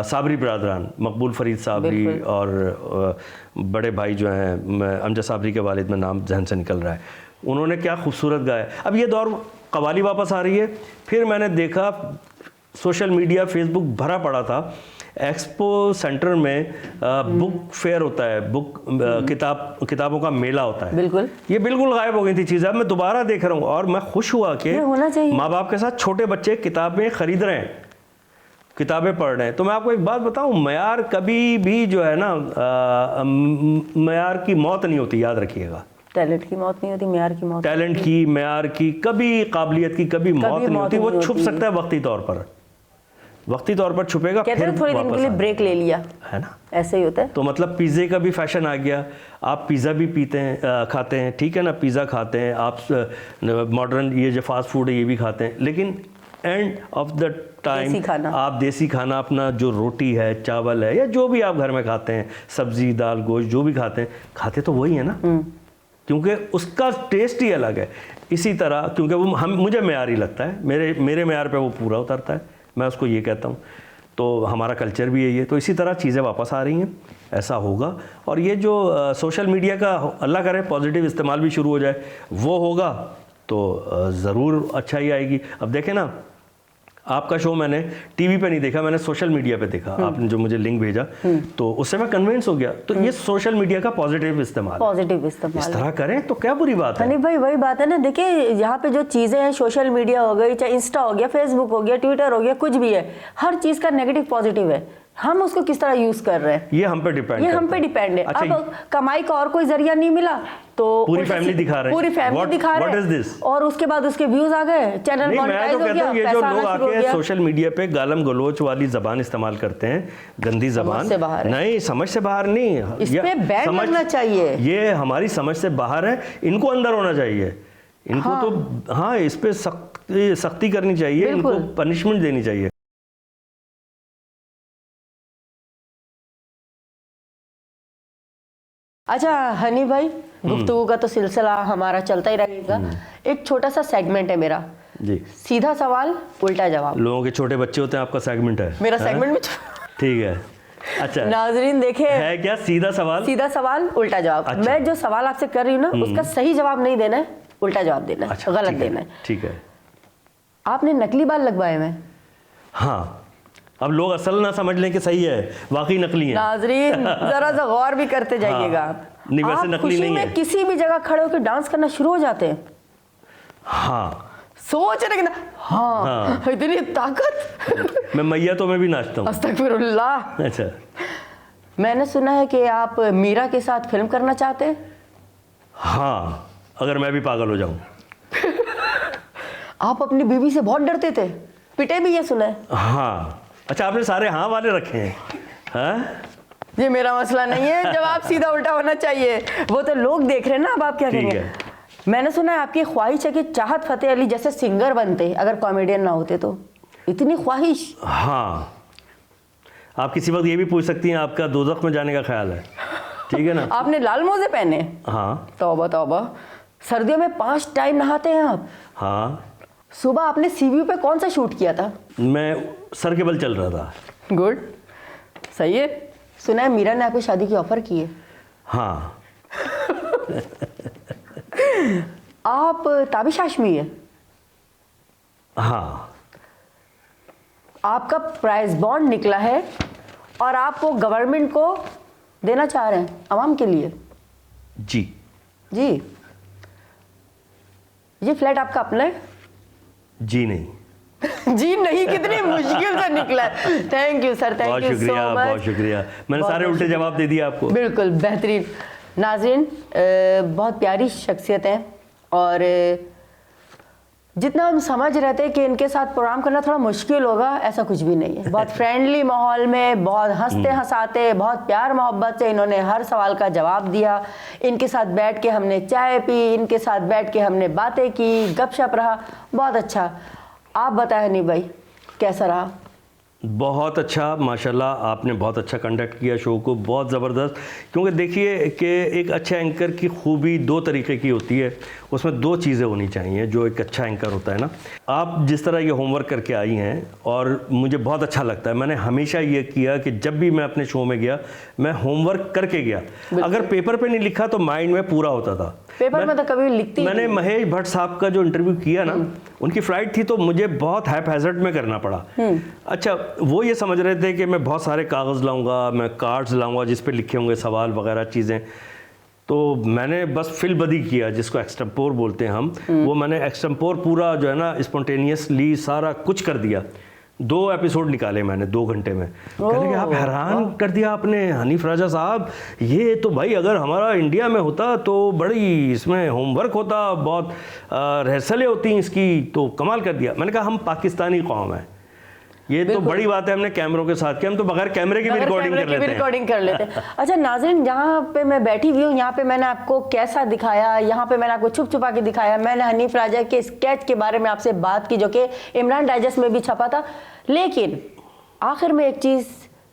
साबरी बरादरान, मकबूल फरीद साबरी और बड़े भाई जो हैं अमजद साबरी के वालिद में नाम जहन से निकल रहा है, उन्होंने क्या खूबसूरत गाया। अब ये दौर कवाली वापस आ रही है। फिर मैंने देखा सोशल मीडिया, फेसबुक भरा पड़ा था, एक्सपो सेंटर में बुक फेयर होता है, किताबों का मेला होता है। बिल्कुल, ये बिल्कुल गायब हो गई थी चीज़। अब मैं दोबारा देख रहा हूँ और मैं खुश हुआ कि माँ बाप के साथ छोटे बच्चे किताबें खरीद रहे हैं, किताबें पढ़ रहे हैं। तो मैं आपको एक बात बताऊँ, मयार कभी भी जो है ना, मयार की मौत नहीं होती, याद रखिएगा। टैलेंट की मौत नहीं होती, म्यार की मौत। टैलेंट की, म्यार की, कभी काबिलियत की कभी मौत नहीं होती। वो छुप सकता है वक्ती तौर पर छुपेगा, फिर थोड़ी दिन के लिए ब्रेक ले लिया, है ना, ऐसे ही होता है। तो मतलब पिज़्ज़े का भी फैशन आ गया, आप पिज़्ज़ा भी पीते हैं, खाते हैं, ठीक है ना, पिज़्ज़ा खाते हैं आप, मॉडर्न ये जो फास्ट फूड है ये भी खाते हैं, लेकिन एंड ऑफ द टाइम आप देसी खाना अपना जो रोटी है, चावल है, या जो भी आप घर में खाते हैं, सब्जी दाल गोश्त जो भी खाते तो वही है ना, क्योंकि उसका टेस्ट ही अलग है। इसी तरह क्योंकि वो मुझे मेयारी लगता है, मेरे मेयार पे वो पूरा उतरता है, मैं उसको ये कहता हूँ। तो हमारा कल्चर भी यही है। तो इसी तरह चीज़ें वापस आ रही हैं, ऐसा होगा। और ये जो सोशल मीडिया का अल्लाह करे पॉजिटिव इस्तेमाल भी शुरू हो जाए, वो होगा तो ज़रूर अच्छा ही आएगी। अब देखें ना, आपका शो मैंने टीवी पे नहीं देखा, मैंने सोशल मीडिया पे देखा। आपने जो मुझे लिंक भेजा तो उससे मैं कन्विंस हो गया। तो ये सोशल मीडिया का पॉजिटिव इस्तेमाल है। पॉजिटिव इस्तेमाल इस तरह करें तो क्या बुरी बात है। हनी भाई वही बात है ना, देखिए यहाँ पे जो चीजें हैं, सोशल मीडिया हो गई, चाहे इंस्टा हो गया, फेसबुक हो गया, ट्विटर हो गया, कुछ भी है, हर चीज का नेगेटिव पॉजिटिव है। हम उसको किस तरह यूज कर रहे हैं, ये हम पे डिपेंड है। अच्छा, अब कमाई का और कोई जरिया नहीं मिला तो पूरी फैमिली दिखा रहे हैं, पूरी फैमिली दिखा रहे हैं, और उसके बाद उसके व्यूज आ गए, चैनल मोनेटाइज हो गया। ये जो लोग आके सोशल मीडिया पे गालम गलोच वाली जबान इस्तेमाल करते हैं, गंदी जबान, नहीं, समझ से बाहर नहीं, इस पे बैन लगना चाहिए। ये हमारी समझ से बाहर है, इनको अंदर होना चाहिए। इनको तो हाँ, इस पे सख्ती करनी चाहिए, इनको पनिशमेंट देनी चाहिए। अच्छा हनी भाई, गुफ्तगू का तो सिलसिला हमारा चलता ही रहेगा। एक छोटा सा सेगमेंट है मेरा जी, सीधा सवाल उल्टा जवाब। लोगों के छोटे बच्चे होते हैं, आपका सेगमेंट है? मेरा सेगमेंट में ठीक है। अच्छा, नाजरीन देखे है क्या सीधा सवाल उल्टा जवाब। अच्छा। मैं जो सवाल आपसे कर रही हूँ ना, उसका सही जवाब नहीं देना है, उल्टा जवाब देना है। अच्छा, गलत देना है। ठीक है। आपने नकली बाल लगवाए हैं? हाँ, अब लोग असल ना समझ लें कि सही है, वाकई नकली है। नाजरीन जरा सा गौर भी करते जाइएगा। नहीं, वैसे नकली खुशी नहीं में है। किसी भी जगह खड़े होकर डांस करना शुरू हो जाते हैं। हाँ, सोच रहे ना, हाँ, इतनी ताकत। मैं मैया तो मैं भी नाचता हूँ। अस्तगफिरुल्लाह। अच्छा, मैंने सुना है कि आप मीरा के साथ फिल्म करना चाहते हैं। हाँ, अगर मैं भी पागल हो जाऊं। आप अपनी बीवी से बहुत डरते थे, पिटे भी, ये सुना है। हाँ, अच्छा, आपने सारे हाँ वाले रखे हैं। हाँ, ये मेरा मसला नहीं है, जवाब सीधा उल्टा होना चाहिए। वो तो लोग देख रहे हैं ना, अब आप क्या कहेंगे। मैंने सुना है आपकी ख्वाहिश है कि चाहत फतेह अली जैसे सिंगर बनते अगर कॉमेडियन ना होते तो। इतनी ख्वाहिश? हाँ, आप किसी वक्त ये भी पूछ सकती हैं आपका दोज़ख में जाने का ख्याल है, ठीक है ना। आपने लाल मोजे पहने? हाँ। तौबा तौबा। सर्दियों में 5 टाइम नहाते हैं आप? हाँ। सुबह आपने सीवी पे कौन सा शूट किया था? मैं सर के बल चल रहा था। गुड, सही है। सुना है मीरा ने आपको शादी की ऑफर की है? हाँ। आप ताबिश हाशमी है? हाँ। आपका प्राइज बॉन्ड निकला है और आप वो गवर्नमेंट को देना चाह रहे हैं, आवाम के लिए। जी जी। ये फ्लैट आपका अपना है? जी नहीं। जी नहीं, कितनी मुश्किल से निकला है। Thank you sir, thank you so much. बहुत शुक्रिया। मैंने सारे उल्टे जवाब दे दिए आपको। बिल्कुल बेहतरीन। नाज़रीन, बहुत प्यारी शख्सियत है और जितना हम समझ रहे थे कि इनके साथ प्रोग्राम करना थोड़ा मुश्किल होगा, ऐसा कुछ भी नहीं है। बहुत फ्रेंडली माहौल में, बहुत हंसते हंसाते, बहुत प्यार मोहब्बत से इन्होंने हर सवाल का जवाब दिया। इनके साथ बैठ के हमने चाय पी, इनके साथ बैठ के हमने बातें की, गपशप रहा, बहुत अच्छा। आप बताएं हनी भाई, कैसा रहा? बहुत अच्छा, माशाल्लाह, आपने बहुत अच्छा कंडक्ट किया शो को, बहुत ज़बरदस्त। क्योंकि देखिए कि एक अच्छा एंकर की खूबी 2 तरीके की होती है, उसमें 2 चीज़ें होनी चाहिए जो एक अच्छा एंकर होता है ना। आप जिस तरह ये होमवर्क करके आई हैं और मुझे बहुत अच्छा लगता है। मैंने हमेशा ये किया कि जब भी मैं अपने शो में गया, मैं होमवर्क करके गया। अगर पेपर पे नहीं लिखा तो माइंड में पूरा होता था। पेपर में तो कभी लिखती मैंने महेश भट्ट साहब का जो इंटरव्यू किया ना, उनकी फ्लाइट थी तो मुझे बहुत हैपहैज़र्ड में करना पड़ा। अच्छा, वो ये समझ रहे थे कि मैं बहुत सारे कागज़ लाऊंगा, मैं कार्ड्स लाऊंगा जिस पे लिखे होंगे सवाल वगैरह चीज़ें। तो मैंने बस फिल बदी किया, जिसको एक्सटेम्पोर बोलते हैं हम। वो मैंने एक्सटेम्पोर पूरा जो है ना स्पॉन्टेनियसली सारा कुछ कर दिया। 2 एपिसोड निकाले मैंने 2 घंटे में। कहने कि आप हैरान कर दिया आपने हनीफ राजा साहब, ये तो भाई अगर हमारा इंडिया में होता तो बड़ी इसमें होमवर्क होता, बहुत रिहर्सलें होती इसकी, तो कमाल कर दिया। मैंने कहा हम पाकिस्तानी कौम है, ये तो बड़ी बात है हमने कैमरों के साथ किया, हम तो बगैर कैमरे की भी रिकॉर्डिंग कर लेते हैं। अच्छा नाज़रीन, जहाँ पे मैं बैठी हुई हूँ, यहाँ पे मैंने आपको कैसा दिखाया, यहाँ पे मैंने आपको छुप छुपा के दिखाया। मैंने हनीफ राजा के स्केच के बारे में आपसे बात की जो कि इमरान डाइजेस्ट में भी छपा था। लेकिन आखिर में एक चीज़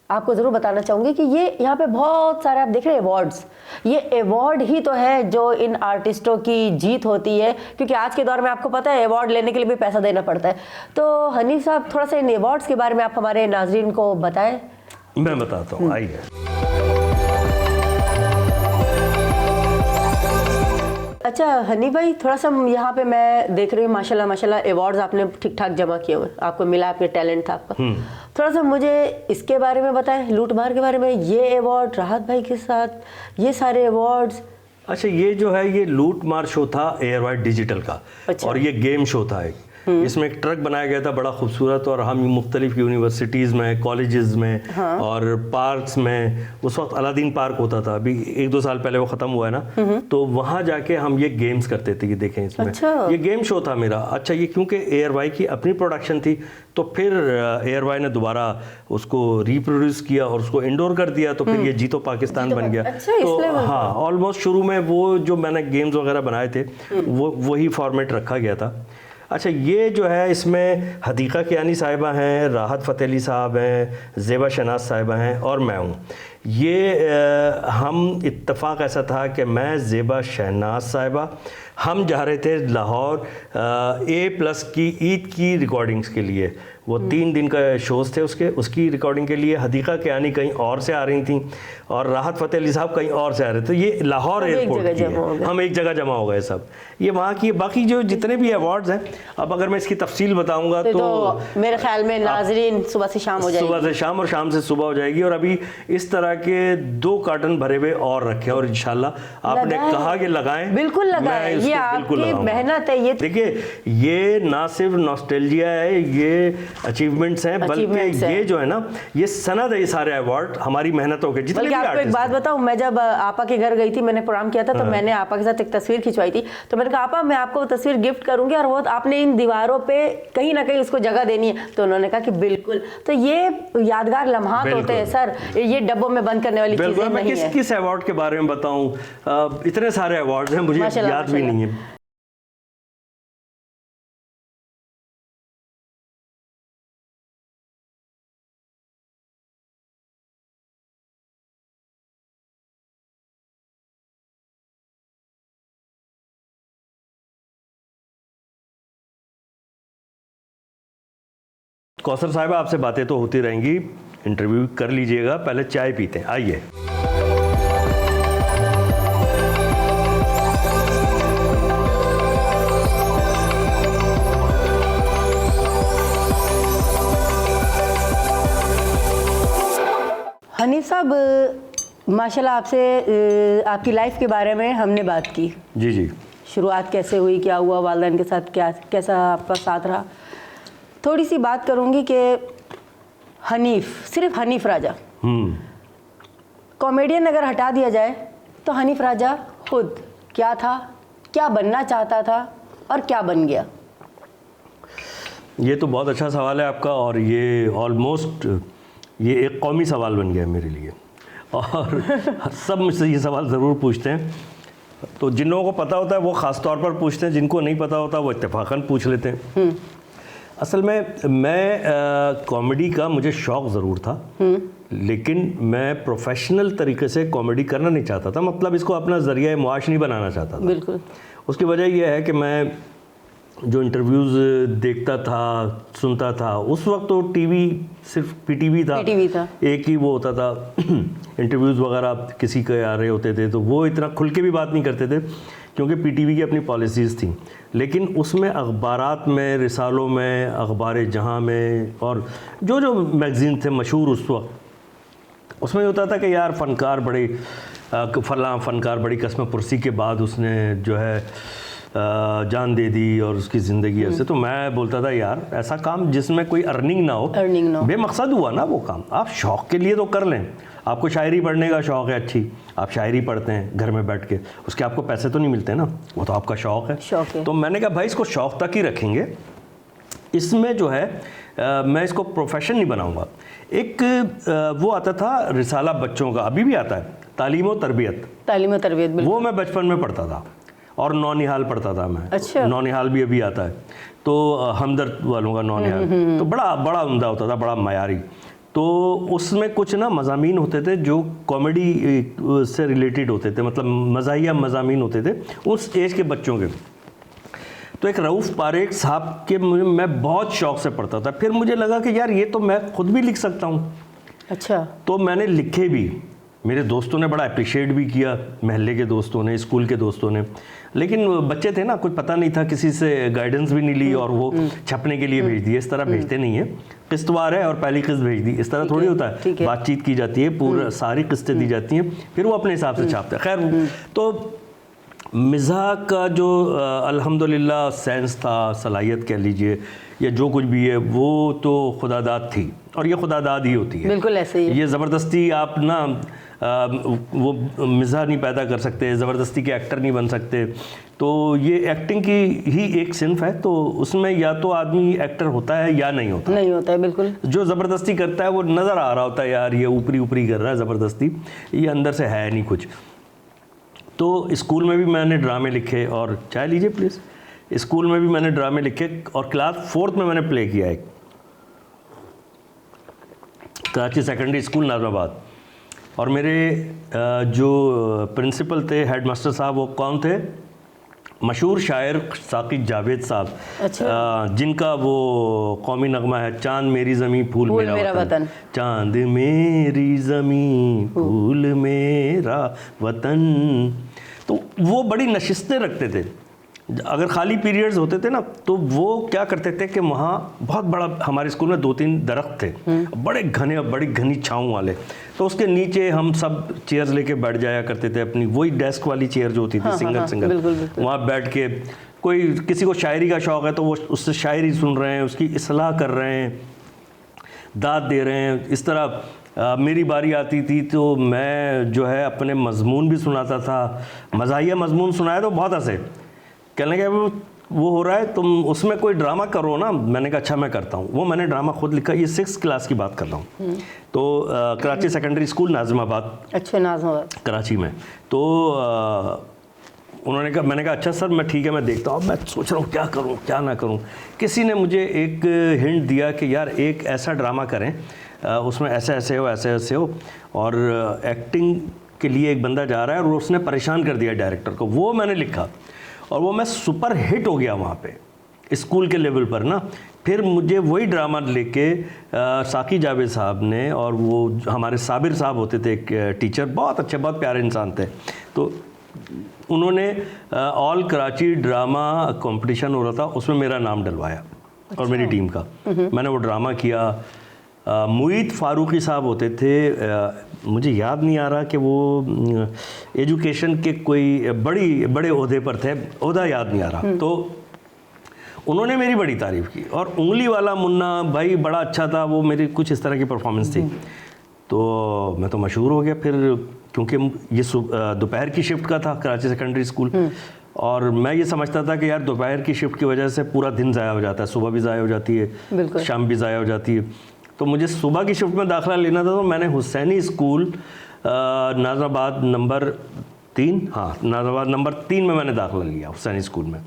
आपको ज़रूर बताना चाहूँगी कि ये यहाँ पे बहुत सारे आप देख रहे हैं अवार्ड्स, ये अवार्ड ही तो है जो इन आर्टिस्टों की जीत होती है। क्योंकि आज के दौर में आपको पता है अवार्ड लेने के लिए भी पैसा देना पड़ता है। तो हनीफ साहब, थोड़ा सा इन अवार्ड्स के बारे में आप हमारे नाज़रीन को बताएं। मैं बताता हूँ, आइए। अच्छा हनी भाई, थोड़ा सा यहाँ पे मैं देख रही हूँ माशाल्लाह माशाल्लाह अवार्ड्स आपने ठीक ठाक जमा किए हुए, आपको मिला, आपके टैलेंट था आपका। थोड़ा सा मुझे इसके बारे में बताएं, लूट मार के बारे में, ये अवार्ड राहत भाई के साथ, ये सारे अवार्ड्स। अच्छा, ये जो है ये लूट मार शो था एयरवाइड डिजिटल का। अच्छा। और ये गेम शो था एक। इसमें एक ट्रक बनाया गया था बड़ा खूबसूरत, और हम मुख्तलिफ यूनिवर्सिटीज़ में, कॉलेजेस में, और पार्क्स में, उस वक्त अलादीन पार्क होता था, अभी 1-2 साल पहले वो ख़त्म हुआ है ना, तो वहाँ जाके हम ये गेम्स करते थे। ये देखें इसमें। अच्छा। ये गेम शो था मेरा। अच्छा, ये क्योंकि एयरवाई की अपनी प्रोडक्शन थी, तो फिर एयरवाई ने दोबारा उसको रिप्रोड्यूस किया और उसको इंडोर कर दिया, तो फिर ये जीतो पाकिस्तान बन गया। अच्छा, इसलिए तो हाँ, ऑलमोस्ट शुरू में वो जो मैंने गेम्स वगैरह बनाए थे वो वही फॉर्मेट रखा गया था। अच्छा, ये जो है इसमें हदीक़ा कियानी साहिबा हैं, राहत फ़तेह अली साहब हैं, ज़ेबा शहनाज साहिबा हैं और मैं हूँ। ये हम इत्तफ़ाक़ ऐसा था कि मैं, ज़ेबा शहनाज साहिबा, हम जा रहे थे लाहौर A+ की ईद की रिकॉर्डिंग्स के लिए। वो 3 दिन का शोज़ थे उसकी रिकॉर्डिंग के लिए। हदीक़ा कियानी कहीं और से आ रही थी और राहत फ़तेह अली साहब कहीं और से आ रहे थे। ये लाहौर एयरपोर्ट की है। हम एक जगह जमा हो गए सब। ये वहाँ की बाकी जो जितने भी अवार्ड्स हैं, अब अगर मैं इसकी तफसील बताऊँगा तो मेरे ख्याल में नाज़रीन सुबह से शाम हो जाएगी, सुबह से शाम और शाम से सुबह हो जाएगी। और अभी इस तरह के 2 कार्टन भरे हुए और रखे, और इंशाल्लाह आपने कहा कि लगाएं, बिल्कुल लगाएं। ये आपकी मेहनत है। ये देखिए, ये ना सिर्फ नॉस्टैल्जिया है, ये अचीवमेंट्स हैं, बल्कि ये जो है ना, ये सनद है। ये सारे अवार्ड हमारी मेहनतों के। जितने भी आपको एक बात बताऊं, मैं जब आपा के घर गई थी, मैंने प्रोग्राम किया था, तो मैंने आपा के साथ एक तस्वीर खिंचवाई थी। तो मैंने कहा आपा मैं आपको वो तस्वीर गिफ्ट करूंगी और वो आपने इन दीवारों पे कहीं ना कहीं उसको जगह देनी है। तो उन्होंने कहा कि बिल्कुल। तो ये यादगार लम्हात होते हैं सर, ये डब्बों में बंद करने वाली चीजें नहीं है। किस अवार्ड के बारे में बताऊं, इतने सारे अवार्ड हैं, मुझे याद भी नहीं है। कौसर साहिबा, आपसे बातें तो होती रहेंगी, इंटरव्यू कर लीजिएगा, पहले चाय पीते हैं, आइए। हनीफ साहब, माशाल्लाह आपसे आपकी लाइफ के बारे में हमने बात की। जी जी। शुरुआत कैसे हुई, क्या हुआ, वालिदैन के साथ कैसा आपका साथ रहा। थोड़ी सी बात करूंगी कि हनीफ, सिर्फ हनीफ राजा, कॉमेडियन अगर हटा दिया जाए तो हनीफ राजा खुद क्या था, क्या बनना चाहता था और क्या बन गया? ये तो बहुत अच्छा सवाल है आपका, और ये ऑलमोस्ट ये एक कौमी सवाल बन गया है मेरे लिए, और सब मुझसे ये सवाल ज़रूर पूछते हैं। तो जिन लोगों को पता होता है वो ख़ास तौर पर पूछते हैं, जिनको नहीं पता होता वो इत्तेफाकन पूछ लेते हैं। असल में मैं कॉमेडी का मुझे शौक़ ज़रूर था, लेकिन मैं प्रोफेशनल तरीके से कॉमेडी करना नहीं चाहता था, मतलब इसको अपना ज़रिया माश नहीं बनाना चाहता था। बिल्कुल। उसकी वजह यह है कि मैं जो इंटरव्यूज़ देखता था, सुनता था, उस वक्त तो टीवी सिर्फ पीटीवी था, एक ही वो होता था। इंटरव्यूज़ वगैरह किसी के आ रहे होते थे तो वो इतना खुल के भी बात नहीं करते थे, क्योंकि पीटीवी की अपनी पॉलिसीज़ थी। लेकिन उसमें अखबारात में, रिसालों में, अखबार जहां में, और जो जो मैगज़ीन थे मशहूर उस वक्त, उसमें होता था कि यार फ़नकार बड़े फलां फ़नकार बड़ी कसम पुरसी के बाद उसने जो है जान दे दी और उसकी ज़िंदगी ऐसे। तो मैं बोलता था यार ऐसा काम जिसमें कोई अर्निंग ना हो, बेमकसद हुआ ना वो काम। आप शौक़ के लिए तो कर लें, आपको शायरी पढ़ने का शौक़ है, अच्छी आप शायरी पढ़ते हैं घर में बैठ के, उसके आपको पैसे तो नहीं मिलते ना, वो तो आपका शौक़ है। तो मैंने कहा भाई इसको शौक़ तक ही रखेंगे, इसमें जो है मैं इसको प्रोफेशन नहीं बनाऊंगा। एक वो आता था रिसाला बच्चों का, अभी भी आता है, तालीम व तरबियत, वो मैं बचपन में पढ़ता था, और नौनिहाल पढ़ता था मैं। अच्छा। नौनिहाल भी अभी आता है, तो हमदर्द वालों का नौनिहाल, तो बड़ा उम्दा होता था, बड़ा मयारी। तो उसमें कुछ ना मज़ामीन होते थे जो कॉमेडी से रिलेटेड होते थे, मतलब मज़ाहिया मज़ामीन होते थे उस एज के बच्चों के। तो एक रऊफ़ पारेख साहब के मैं बहुत शौक़ से पढ़ता था। फिर मुझे लगा कि यार ये तो मैं ख़ुद भी लिख सकता हूँ। अच्छा। तो मैंने लिखे भी, मेरे दोस्तों ने बड़ा अप्रिशिएट भी किया, महल्ले के दोस्तों ने, स्कूल के दोस्तों ने, लेकिन बच्चे थे ना, कुछ पता नहीं था, किसी से गाइडेंस भी नहीं ली और वो छपने के लिए भेज दिए। इस तरह भेजते नहीं है, किस्तवार है और पहली किस्त भेज दी, इस तरह थोड़ी होता है। बातचीत की जाती है, पूरा सारी किस्तें दी जाती हैं, फिर वो अपने हिसाब से छापते हैं। खैर, तो मिज़ाह का जो अल्हम्दुलिल्लाह सेंस था, सलाहियत कह लीजिए या जो कुछ भी है, वो तो खुदादाद थी, और ये खुदादाद ही होती है। बिल्कुल ऐसे ही। ये ज़बरदस्ती आप ना वो मिज़ाह नहीं पैदा कर सकते, ज़बरदस्ती के एक्टर नहीं बन सकते। तो ये एक्टिंग की ही एक सिंफ है, तो उसमें या तो आदमी एक्टर होता है या नहीं होता। नहीं होता है, बिल्कुल। जो ज़बरदस्ती करता है वो नज़र आ रहा होता है, यार ये ऊपरी ऊपरी कर रहा है ज़बरदस्ती, ये अंदर से है नहीं कुछ। तो स्कूल में भी मैंने ड्रामे लिखे, और चाय लीजिए प्लीज़। स्कूल में भी मैंने ड्रामे लिखे, और क्लास 4th में मैंने प्ले किया एक, कराची सेकेंडरी स्कूल नाज़िमाबाद। और मेरे जो प्रिंसिपल थे, हेडमास्टर साहब, वो कौन थे? मशहूर शायर साकिब जावेद साहब। अच्छा। जिनका वो कौमी नगमा है, चांद मेरी ज़मीं फूल मेरा वतन। चांद मेरी ज़मीं फूल मेरा वतन। तो वो बड़ी नशिस्तें रखते थे। अगर खाली पीरियड्स होते थे ना, तो वो क्या करते थे कि वहाँ बहुत बड़ा, हमारे स्कूल में 2-3 दरख्त थे, बड़े घने, बड़ी घनी छाँव वाले। तो उसके नीचे हम सब चेयर्स लेके बैठ जाया करते थे, अपनी वही डेस्क वाली चेयर जो होती थी, सिंगल, वहाँ बैठ के कोई, किसी को शायरी का शौक़ है तो वो उससे शायरी सुन रहे हैं, उसकी इस्लाह कर रहे हैं, दाद दे रहे हैं। इस तरह मेरी बारी आती थी तो मैं जो है अपने मज़मून भी सुनाता था। मज़ाहिया मज़मून सुनाया तो बहुत हंसे, कहने लगे वो हो रहा है, तुम उसमें कोई ड्रामा करो ना। मैंने कहा अच्छा मैं करता हूँ। वो मैंने ड्रामा खुद लिखा, ये 6th क्लास की बात कर रहा हूँ। तो कराची सेकेंडरी स्कूल नाज़िमाबाद, अच्छा, नाज़िमाबाद कराची में। तो उन्होंने कहा, मैंने कहा अच्छा सर, मैं ठीक है, मैं देखता हूँ, मैं सोच रहा हूँ क्या करूँ क्या ना करूँ। किसी ने मुझे एक हिंट दिया कि यार एक ऐसा ड्रामा करें, उसमें ऐसे ऐसे हो, ऐसे ऐसे हो, और एक्टिंग के लिए एक बंदा जा रहा है और उसने परेशान कर दिया डायरेक्टर को। वो मैंने लिखा और वो मैं सुपर हिट हो गया वहाँ पे स्कूल के लेवल पर ना। फिर मुझे वही ड्रामा लेके साकी जावेद साहब ने, और वो हमारे साबिर साहब होते थे एक टीचर, बहुत अच्छे, बहुत प्यारे इंसान थे, तो उन्होंने ऑल कराची ड्रामा कंपटीशन हो रहा था, उसमें मेरा नाम डलवाया और मेरी टीम का। मैंने वो ड्रामा किया। मुईद फारूकी साहब होते थे, मुझे याद नहीं आ रहा कि वो एजुकेशन के कोई बड़े ओहदे पर थे, ओहदा याद नहीं आ रहा। तो उन्होंने मेरी बड़ी तारीफ़ की, और उंगली वाला मुन्ना भाई बड़ा अच्छा था, वो मेरी कुछ इस तरह की परफॉर्मेंस थी। तो मैं तो मशहूर हो गया फिर, क्योंकि ये दोपहर की शिफ्ट का था कराची सेकेंडरी स्कूल, और मैं ये समझता था कि यार दोपहर की शिफ्ट की वजह से पूरा दिन ज़ाया हो जाता है, सुबह भी ज़ाया हो जाती है, शाम भी ज़ाया हो जाती है। तो मुझे सुबह की शिफ्ट में दाखिला लेना था, तो मैंने हुसैनी स्कूल नाज़िमाबाद नंबर 3, हाँ नाज़िमाबाद नंबर 3 में मैंने दाखिला लिया हुसैनी स्कूल में।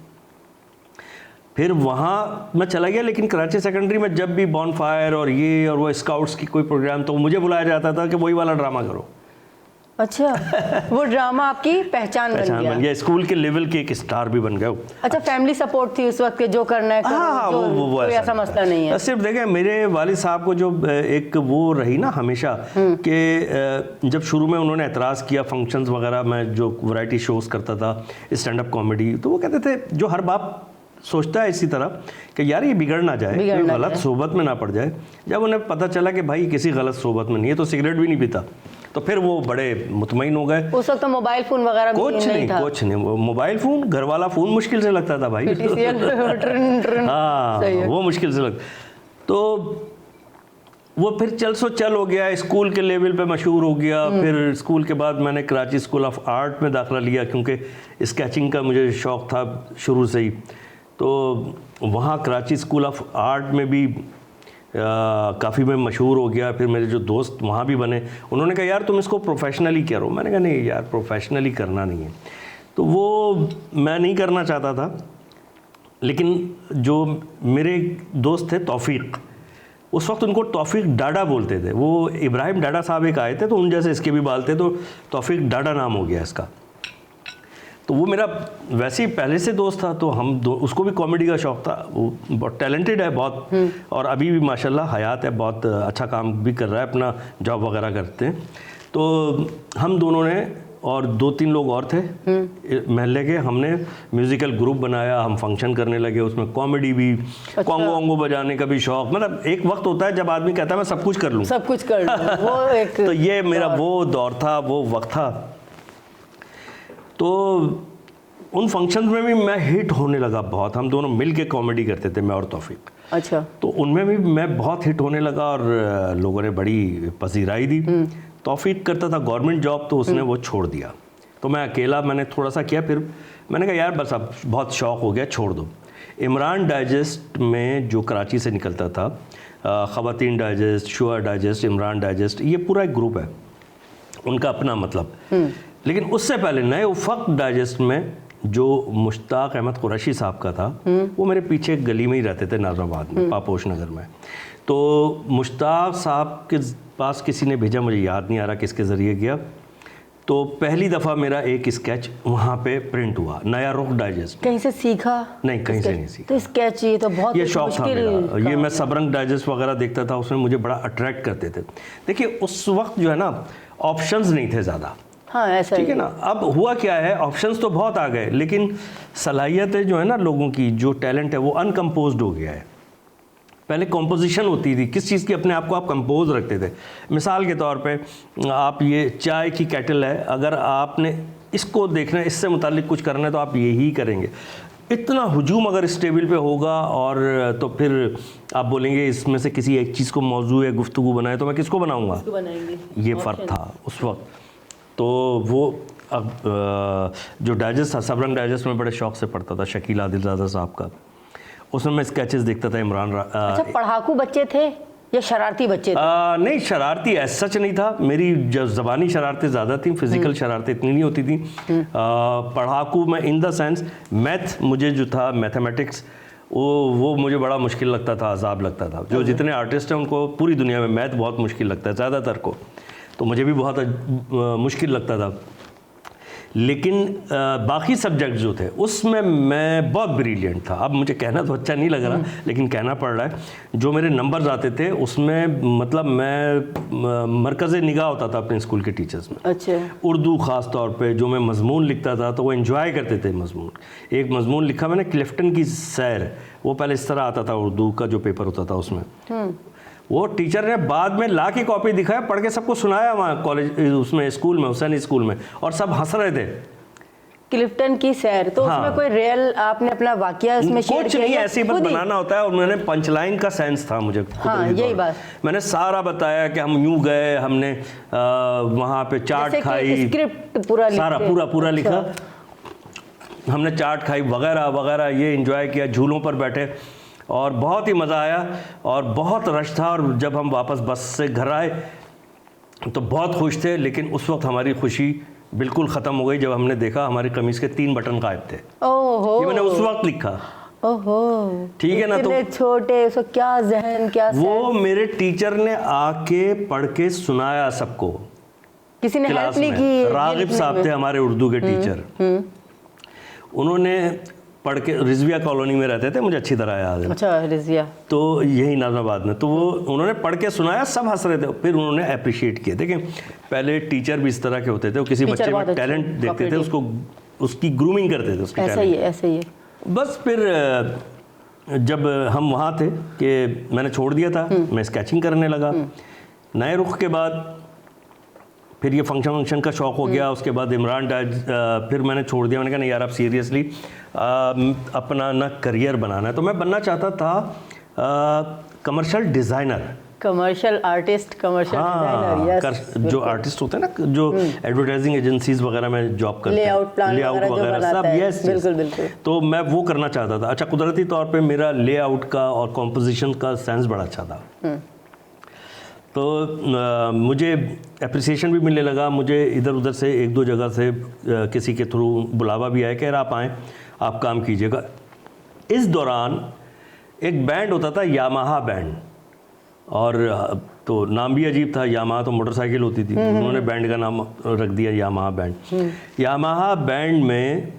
फिर वहाँ मैं चला गया, लेकिन कराची सेकेंडरी में जब भी बॉन फायर और ये और वो स्काउट्स की कोई प्रोग्राम, तो मुझे बुलाया जाता था कि वही वाला ड्रामा करो। अच्छा, वो ड्रामा आपकी पहचान बन गया, स्कूल के लेवल के एक स्टार भी बन गए। अच्छा, फैमिली सपोर्ट थी उस वक्त के, जो करना है हाँ, वो ऐसा मसला नहीं है। सिर्फ देखें, मेरे वालिद साहब को जो एक वो रही ना हमेशा कि जब शुरू में उन्होंने एतराज़ किया फंक्शंस वगैरह में, जो वैरायटी शोज़ करता था, स्टैंड अप कॉमेडी, तो वो कहते थे, जो हर बाप सोचता है इसी तरह कि यार ये बिगड़ ना जाए, कोई गलत सोबत में ना पड़ जाए। जब उन्हें पता चला कि भाई किसी गलत सोबत में नहीं है, तो सिगरेट भी नहीं पीता, तो फिर वो बड़े मुतमईन हो गए। उस वक्त तो मोबाइल फ़ोन वगैरह कुछ नहीं, मोबाइल फ़ोन, घर वाला फ़ोन मुश्किल से लगता था भाई। हाँ, वो मुश्किल से लगता। तो वो फिर चल हो गया, स्कूल के लेवल पे मशहूर हो गया। फिर स्कूल के बाद मैंने कराची स्कूल ऑफ आर्ट में दाखिला लिया, क्योंकि स्केचिंग का मुझे शौक़ था शुरू से ही। तो वहाँ कराची स्कूल ऑफ आर्ट में भी काफ़ी मैं मशहूर हो गया। फिर मेरे जो दोस्त वहाँ भी बने, उन्होंने कहा यार तुम इसको प्रोफेशनली करो। मैंने कहा नहीं यार, प्रोफेशनली करना नहीं है। तो वो मैं नहीं करना चाहता था, लेकिन जो मेरे दोस्त थे तौफीक, उस वक्त उनको तौफीक डाडा बोलते थे। वो इब्राहिम डाडा साहब एक आए थे, तो उन जैसे इसके भी बाल थे, तो तौफीक डाडा नाम हो गया इसका। तो वो मेरा वैसे ही पहले से दोस्त था, तो उसको भी कॉमेडी का शौक़ था। वो बहुत टैलेंटेड है बहुत, और अभी भी माशाल्लाह हयात है, बहुत अच्छा काम भी कर रहा है, अपना जॉब वगैरह करते हैं। तो हम दोनों ने और 2-3 लोग और थे महल्ले के, हमने म्यूज़िकल ग्रुप बनाया, हम फंक्शन करने लगे, उसमें कॉमेडी भी, कॉन्गो वोंगो बजाने का भी शौक। मतलब एक वक्त होता है जब आदमी कहता है मैं सब कुछ कर लूँ, सब कुछ कर लूँ, वो एक तो ये मेरा वो दौर था, वो वक्त था। तो उन फंक्शंस में भी मैं हिट होने लगा बहुत। हम दोनों मिल के कॉमेडी करते थे, मैं और तौफीक। अच्छा। तो उनमें भी मैं बहुत हिट होने लगा और लोगों ने बड़ी पसीराई दी। तौफीक करता था गवर्नमेंट जॉब, तो उसने वो छोड़ दिया। तो मैं अकेला, मैंने थोड़ा सा किया, फिर मैंने कहा यार बस अब बहुत शौक हो गया, छोड़ दो। इमरान डाइजेस्ट में जो कराची से निकलता था, ख़वातीन डाइजेस्ट, शुआ डाइजेस्ट, इमरान डाइजेस्ट, ये पूरा एक ग्रुप है उनका अपना, मतलब। लेकिन उससे पहले नए उफ़क़ डाइजेस्ट में जो मुश्ताक अहमद कुरैशी साहब का था, वो मेरे पीछे एक गली में ही रहते थे, नाजराबाद में, पापोश नगर में। तो मुश्ताक साहब के पास किसी ने भेजा, मुझे याद नहीं आ रहा किसके ज़रिए गया, तो पहली दफ़ा मेरा एक स्केच वहाँ पे प्रिंट हुआ, नया रुख डाइजेस्ट। कहीं से सीखा? नहीं, कहीं से नहीं सीखा। तो स्केच ये तो बहुत ये शौक था मेरा। ये मैं सबरंग डाइजेस्ट वगैरह देखता था, उसमें मुझे बड़ा अट्रैक्ट करते थे। देखिए उस वक्त जो है ना, ऑप्शंस नहीं थे ज़्यादा। हाँ, ऐसा ठीक है ना। अब हुआ क्या है, ऑप्शंस तो बहुत आ गए, लेकिन सलाहियतें जो है ना लोगों की, जो टैलेंट है वो अनकम्पोज्ड हो गया है। पहले कंपोजिशन होती थी, किस चीज़ की अपने आप को आप कंपोज रखते थे। मिसाल के तौर पे आप ये चाय की केटल है, अगर आपने इसको देखना है, इससे मुतालिक कुछ करना है, तो आप यही करेंगे। इतना हुजूम अगर इस टेबल पे होगा और तो फिर आप बोलेंगे इसमें से किसी एक चीज़ को मौजू है, गुफ्तगू बनाए, तो मैं किसको बनाऊँगा? ये फ़र्क था उस वक्त। तो वो अब जो डाइजेस्ट था, सबरंग डाइजेस्ट में बड़े शौक से पढ़ता था, शकील आदिलज़ादा साहब का। उसमें मैं स्केचेस देखता था। अच्छा, पढ़ाकू बच्चे थे या शरारती बच्चे थे? नहीं, शरारती ऐसा सच नहीं था। मेरी जो ज़बानी शरारतें ज़्यादा थी, फिज़िकल शरारतें इतनी नहीं होती थी। पढ़ाकू मैं इन द सेंस, मैथ मुझे जो था, मैथमेटिक्स, वो मुझे बड़ा मुश्किल लगता था, अजाब लगता था। जो जितने आर्टिस्ट हैं उनको पूरी दुनिया में मैथ बहुत मुश्किल लगता है ज़्यादातर को, तो मुझे भी बहुत मुश्किल लगता था। लेकिन बाकी सब्जेक्ट जो थे उसमें मैं बहुत ब्रिलियंट था। अब मुझे कहना तो अच्छा नहीं लग रहा, लेकिन कहना पड़ रहा है। जो मेरे नंबर्स आते थे उसमें, मतलब मैं मरकज़ निगाह होता था अपने स्कूल के टीचर्स में। अच्छा। उर्दू ख़ास तौर पे जो मैं मज़मून लिखता था, तो वो एंजॉय करते थे मज़मून। एक मज़मून लिखा मैंने, क्लिफ्टन की सैर, वो पहले इस तरह आता था, उर्दू का जो पेपर होता था उसमें। वो टीचर ने बाद में ला के कॉपी दिखाया, पढ़ के सबको सुनाया वहाँ कॉलेज, उसमें स्कूल में, हुसैनी स्कूल में, और सब हंस रहे थे। क्लिफ्टन की सैर, तो हाँ। उसमें कोई रियल आपने अपना वाकया इसमें शेयर कुछ किया? नहीं, ऐसे ही बस बनाना होता है। और मैंने पंचलाइन का सेंस था मुझे। हाँ, यही बात। मैंने सारा बताया कि हम यूं गए, हमने वहाँ पे चाट खाई, स्क्रिप्ट पूरा सारा पूरा लिखा, हमने चाट खाई वगैरह वगैरह, ये एंजॉय किया, झूलों पर बैठे, और बहुत ही मज़ा आया और बहुत रश था। और जब हम वापस बस से घर आए तो बहुत खुश थे, लेकिन उस वक्त हमारी खुशी बिल्कुल ख़त्म हो गई जब हमने देखा हमारी कमीज़ के 3 बटन गायब थे। ओहो, ये मैंने उस वक्त लिखा। ओहो, ठीक है ना। तो छोटे, उसको क्या जहन, क्या वो मेरे टीचर ने आके पढ़ के सुनाया सबको। किसी ने हेल्प नहीं की? रागिब साहब थे हमारे उर्दू के टीचर, उन्होंने पढ़ के, रिजविया कॉलोनी में रहते थे, मुझे अच्छी तरह याद है। अच्छा, रिजविया, तो यही नाजराबाद में। तो वो उन्होंने पढ़ के सुनाया, सब हंस रहे थे। फिर उन्होंने अप्रिशिएट किया। देखें, पहले टीचर भी इस तरह के होते थे, वो किसी बच्चे में टैलेंट देखते थे, उसको उसकी ग्रूमिंग करते थे, उसकी ऐसा ही है, ऐसा ही है। बस फिर जब हम वहाँ थे कि मैंने छोड़ दिया था, मैं स्केचिंग करने लगा। नए रुख के बाद फिर ये फंक्शन का शौक़ हो गया। उसके बाद इमरान डाइज, फिर मैंने छोड़ दिया। मैंने कहा नहीं यार, अब सीरियसली अपना ना करियर बनाना है। तो मैं बनना चाहता था commercial designer, commercial artist, commercial designer. जो आर्टिस्ट होते हैं ना, जो एडवर्टाइजिंग एजेंसीज वगैरह में जॉब करते हैं, लेआउट वगैरह सब, यस बिल्कुल बिल्कुल। तो मैं वो करना चाहता था। अच्छा, कुदरती तौर पे मेरा लेआउट का और कॉम्पोजिशन का सेंस बड़ा अच्छा था। तो मुझे अप्रिसिएशन भी मिलने लगा। मुझे इधर उधर से 1-2 जगह से किसी के थ्रू बुलावा भी आया कि यार आप आएँ, आप काम कीजिएगा। इस दौरान एक बैंड होता था, यामाहा बैंड, और तो नाम भी अजीब था, यामाहा तो मोटरसाइकिल होती थी, उन्होंने बैंड का नाम रख दिया यामाहा बैंड। यामाहा बैंड में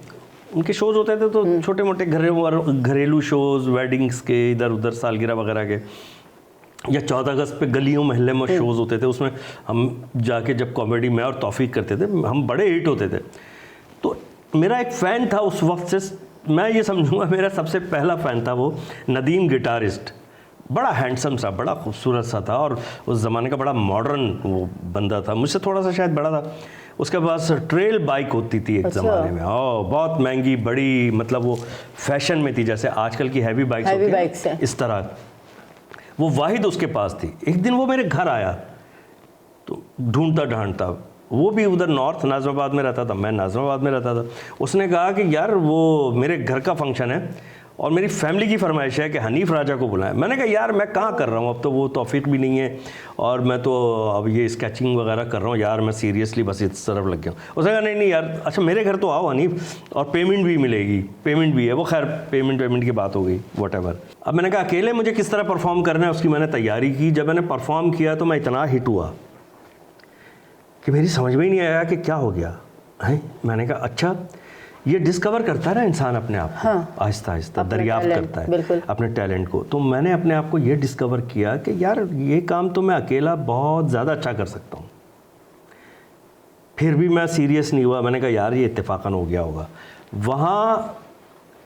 उनके शोज़ होते थे, तो छोटे मोटे घरेलू शोज़, वेडिंग्स के, इधर उधर सालगिरह वगैरह के। या 14 अगस्त पे गलियों मोहल्ले में शोज़ होते थे, उसमें हम जाके जब कॉमेडी मैं और तौफीक करते थे, हम बड़े हिट होते थे। तो मेरा एक फ़ैन था उस वक्त से, मैं ये समझूंगा मेरा सबसे पहला फ़ैन था वो नदीम गिटारिस्ट। बड़ा हैंडसम सा, बड़ा खूबसूरत सा था और उस ज़माने का बड़ा मॉडर्न वो बंदा था, मुझसे थोड़ा सा शायद बड़ा था। उसके पास ट्रेल बाइक होती थी एक ज़माने में, बहुत महंगी बड़ी, मतलब वो फैशन में थी, जैसे आजकल की हैवी बाइक्स होती हैं इस तरह। वो वाहिद उसके पास थी। एक दिन वो मेरे घर आया तो ढूंढता ढांढता, वो भी उधर नॉर्थ नाज़िमाबाद में रहता था, मैं नाज़िमाबाद में रहता था। उसने कहा कि यार वो मेरे घर का फंक्शन है और मेरी फैमिली की फरमाइश है कि हनीफ राजा को बुलाएं। मैंने कहा यार मैं कहाँ कर रहा हूँ, अब तो वो तौफीक भी नहीं है और मैं तो अब ये स्केचिंग वगैरह कर रहा हूँ यार, मैं सीरियसली बस इस तरफ लग गया हूँ। उसने कहा नहीं यार, अच्छा मेरे घर तो आओ हनीफ, और पेमेंट भी मिलेगी, पेमेंट भी है। वो खैर पेमेंट की बात हो गई, व्हाटएवर। अब मैंने कहा अकेले मुझे किस तरह परफॉर्म करना है, उसकी मैंने तैयारी की। जब मैंने परफॉर्म किया तो मैं इतना हिट हुआ कि मेरी समझ में ही नहीं आया कि क्या हो गया है। मैंने कहा अच्छा, ये डिस्कवर करता है ना इंसान अपने आप को, आहिस्ता आहिस्ता दरियाफ्त करता है अपने टैलेंट को। तो मैंने अपने आप को ये डिस्कवर किया कि यार ये काम तो मैं अकेला बहुत ज़्यादा अच्छा कर सकता हूँ। फिर भी मैं सीरियस नहीं हुआ, मैंने कहा यार ये इत्तेफाकन हो गया होगा। वहाँ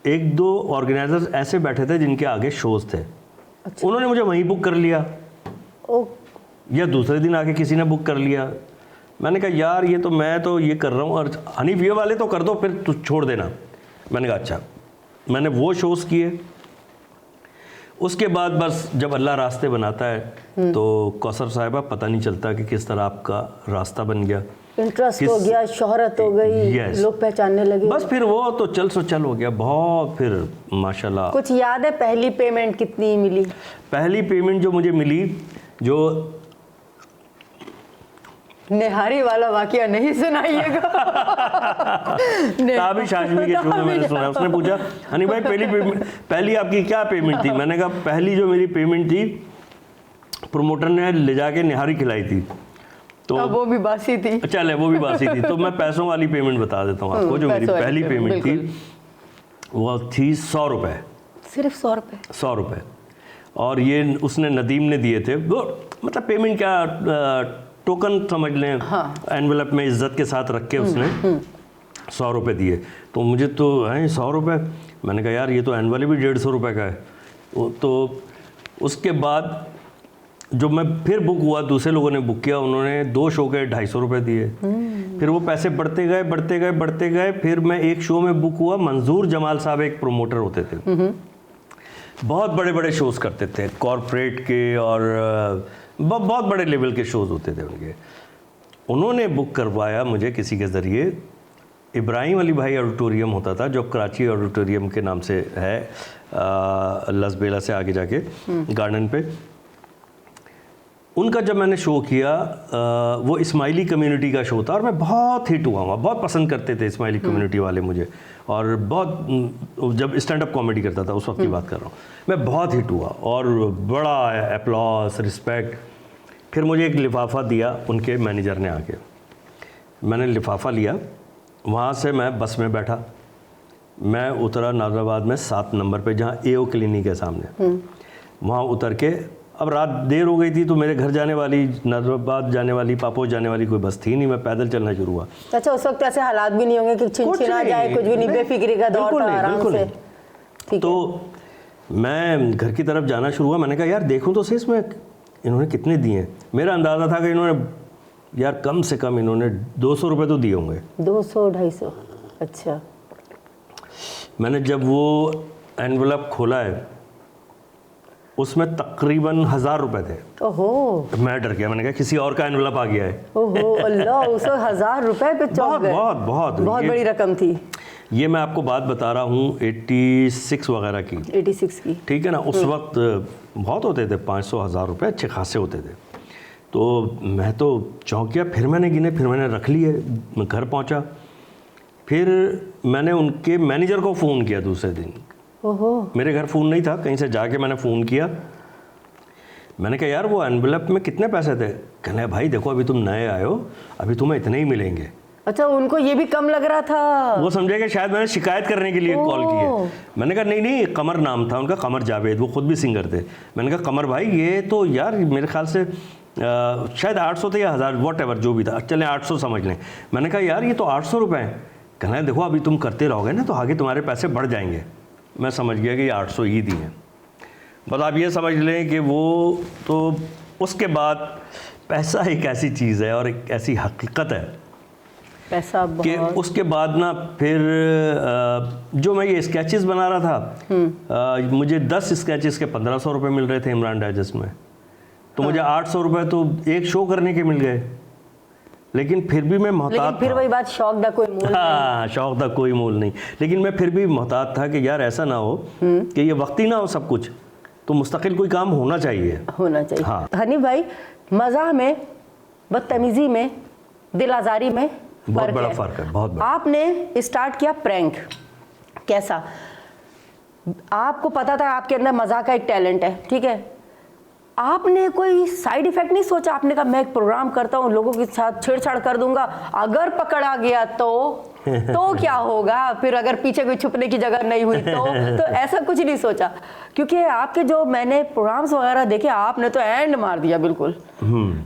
एक दो ऑर्गेनाइजर्स ऐसे बैठे थे जिनके आगे शोज़ थे। अच्छा। उन्होंने मुझे वहीं बुक कर लिया, या दूसरे दिन आके किसी ने बुक कर लिया। मैंने कहा यार ये तो मैं तो ये कर रहा हूँ, और हनीफ ये वाले तो कर दो, फिर तू छोड़ देना। मैंने कहा अच्छा। मैंने वो शोज़ किए। उसके बाद बस जब अल्लाह रास्ते बनाता है तो कौसर साहिबा पता नहीं चलता कि किस तरह आपका रास्ता बन गया, इंटरेस्ट हो गया, शोहरत हो गई, लोग पहचानने लगे, बस फिर वो तो चल सो चल हो गया बहुत। फिर माशाल्लाह। कुछ याद है पहली पेमेंट कितनी मिली? पहली पेमेंट जो मुझे मिली, जो निहारी वाला वाकया नहीं सुनाइएगा। ताबी शाशमी के शो में मैंने सुना। उसने पूछा हनी भाई पहली आपकी क्या पेमेंट थी? मैंने कहा पहली जो मेरी पेमेंट थी प्रोमोटर ने ले जाके निहारी खिलाई थी, तो वो भी बासी थी। चले वो भी बासी थी। तो मैं पैसों वाली पेमेंट बता देता हूँ आपको। जो मेरी पहली पेमेंट थी वो थी 100 रुपये, सिर्फ 100 रुपये। 100 रुपये। और ये उसने नदीम ने दिए थे। वो मतलब पेमेंट क्या, टोकन समझ लें। हाँ। एनवेलप में इज्जत के साथ रख के उसने 100 रुपये दिए। तो मुझे तो हैं 100 रुपये। मैंने कहा यार ये तो एनवेलप भी 150 रुपये का है। तो उसके बाद जब मैं फिर बुक हुआ, दूसरे लोगों ने बुक किया, उन्होंने 2 शो के 250 रुपये दिए। फिर वो पैसे बढ़ते गए। फिर मैं एक शो में बुक हुआ, मंजूर जमाल साहब एक प्रोमोटर होते थे, बहुत बड़े बड़े शोज़ करते थे कॉरपोरेट के, और बहुत बड़े लेवल के शोज़ होते थे उनके। उन्होंने बुक करवाया मुझे किसी के ज़रिए। इब्राहिम अली भाई ऑडिटोरियम होता था जो कराची ऑडिटोरियम के नाम से है, लसबेला से आगे जाके गार्डन पे। उनका जब मैंने शो किया, वो इस्माइली कम्युनिटी का शो था और मैं बहुत हिट हुआ वहाँ। बहुत पसंद करते थे इस्माइली कम्युनिटी वाले मुझे, और बहुत जब स्टैंड अप कॉमेडी करता था उस वक्त की बात कर रहा हूँ, मैं बहुत हिट हुआ और बड़ा एप्लॉस, रिस्पेक्ट। फिर मुझे एक लिफाफा दिया उनके मैनेजर ने आके। मैंने लिफाफा लिया, वहाँ से मैं बस में बैठा, मैं उतरा नाज़िमाबाद में 7 नंबर पे, जहाँ एओ क्लिनिक है सामने। वहाँ उतर के, अब रात देर हो गई थी तो मेरे घर जाने वाली, नाज़िमाबाद जाने वाली, पापोश जाने वाली कोई बस थी नहीं। मैं पैदल चलना शुरू हुआ। अच्छा, उस वक्त ऐसे हालात भी नहीं होंगे कि छिनछिना जाए, कुछ भी नहीं, बेफिक्री का दौर था, आराम से। ठीक तो मैं घर की तरफ जाना शुरू हुआ। मैंने कहा यार देखूं तो सही इसमें इन्होंने कितने दिए। मेरा अंदाज़ा था कि इन्होंने यार कम से कम इन्होंने 200 रुपये तो दिए होंगे। 200-250। अच्छा। मैंने जब वो एनवेलप खोला है, उसमें तकरीबन 1000 रुपये थे। ओहो। मैं डर गया, मैंने कहा किसी और का एनवेलप आ गया है। ओहो अल्लाह, उसे 1000 रुपये पे चौंक गए। बहुत बड़ी रकम थी। ये मैं आपको बात बता रहा हूँ 86 वगैरह की, 86 की, ठीक है ना। उस वक्त बहुत होते थे, 500-1000 रुपये अच्छे खासे होते थे। तो मैं तो चौंक गया। फिर मैंने गिने, फिर मैंने रख लिए। मैं घर पहुँचा, फिर मैंने उनके मैनेजर को फ़ोन किया दूसरे दिन। ओहो। मेरे घर फ़ोन नहीं था, कहीं से जाके मैंने फ़ोन किया। मैंने कहा यार वो एनवेलप में कितने पैसे थे? कहने भाई देखो अभी तुम नए आए हो, अभी तुम्हें इतने ही मिलेंगे। अच्छा, उनको ये भी कम लग रहा था। वो समझे कि शायद मैंने शिकायत करने के लिए कॉल की है। मैंने कहा नहीं नहीं, कमर नाम था उनका, कमर जावेद, वो खुद भी सिंगर थे। मैंने कहा कमर भाई ये तो यार मेरे ख्याल से शायद 800 थे या 1000, वॉट एवर जो भी था, चले 800 समझ लें। मैंने कहा यार ये तो 800 रुपये हैं। कहना है देखो अभी तुम करते रहोगे ना तो आगे तुम्हारे पैसे बढ़ जाएंगे। मैं समझ गया कि ये 800 ही दिए हैं। बस आप ये समझ लें कि वो तो उसके बाद पैसा एक ऐसी चीज़ है और एक ऐसी हकीकत है पैसा कि उसके बाद ना फिर जो मैं ये स्केचेस बना रहा था, मुझे 10 स्केचेस के 1500 रुपये मिल रहे थे इमरान डाइजेस्ट में। तो मुझे 800 रुपये तो एक शो करने के मिल गए। लेकिन फिर भी मैं मोहतात फिर वही बात, शौक दा कोई मोल नहीं। हाँ, शौक दा कोई मोल नहीं। लेकिन मैं फिर भी मोहतात था कि यार ऐसा ना हो कि ये वक्ती ना हो सब कुछ, तो मुस्तकिल कोई काम होना चाहिए। हाँ। हनीफ भाई, मज़ाह में, बदतमीज़ी में, दिल आज़ारी में बहुत बड़ा फ़र्क है, बहुत बड़ा। आपने स्टार्ट किया प्रैंक, कैसा? आपको पता था आपके अंदर मज़ाक का एक टैलेंट है, ठीक है, आपने कोई साइड इफेक्ट नहीं सोचा? आपने कहा मैं एक प्रोग्राम करता हूँ, लोगों के साथ छेड़छाड़ कर दूंगा, अगर पकड़ा गया तो क्या होगा? फिर अगर पीछे कोई छुपने की जगह नहीं हुई तो ऐसा कुछ नहीं सोचा? क्योंकि आपके जो मैंने प्रोग्राम्स वगैरह देखे, आपने तो एंड मार दिया बिल्कुल।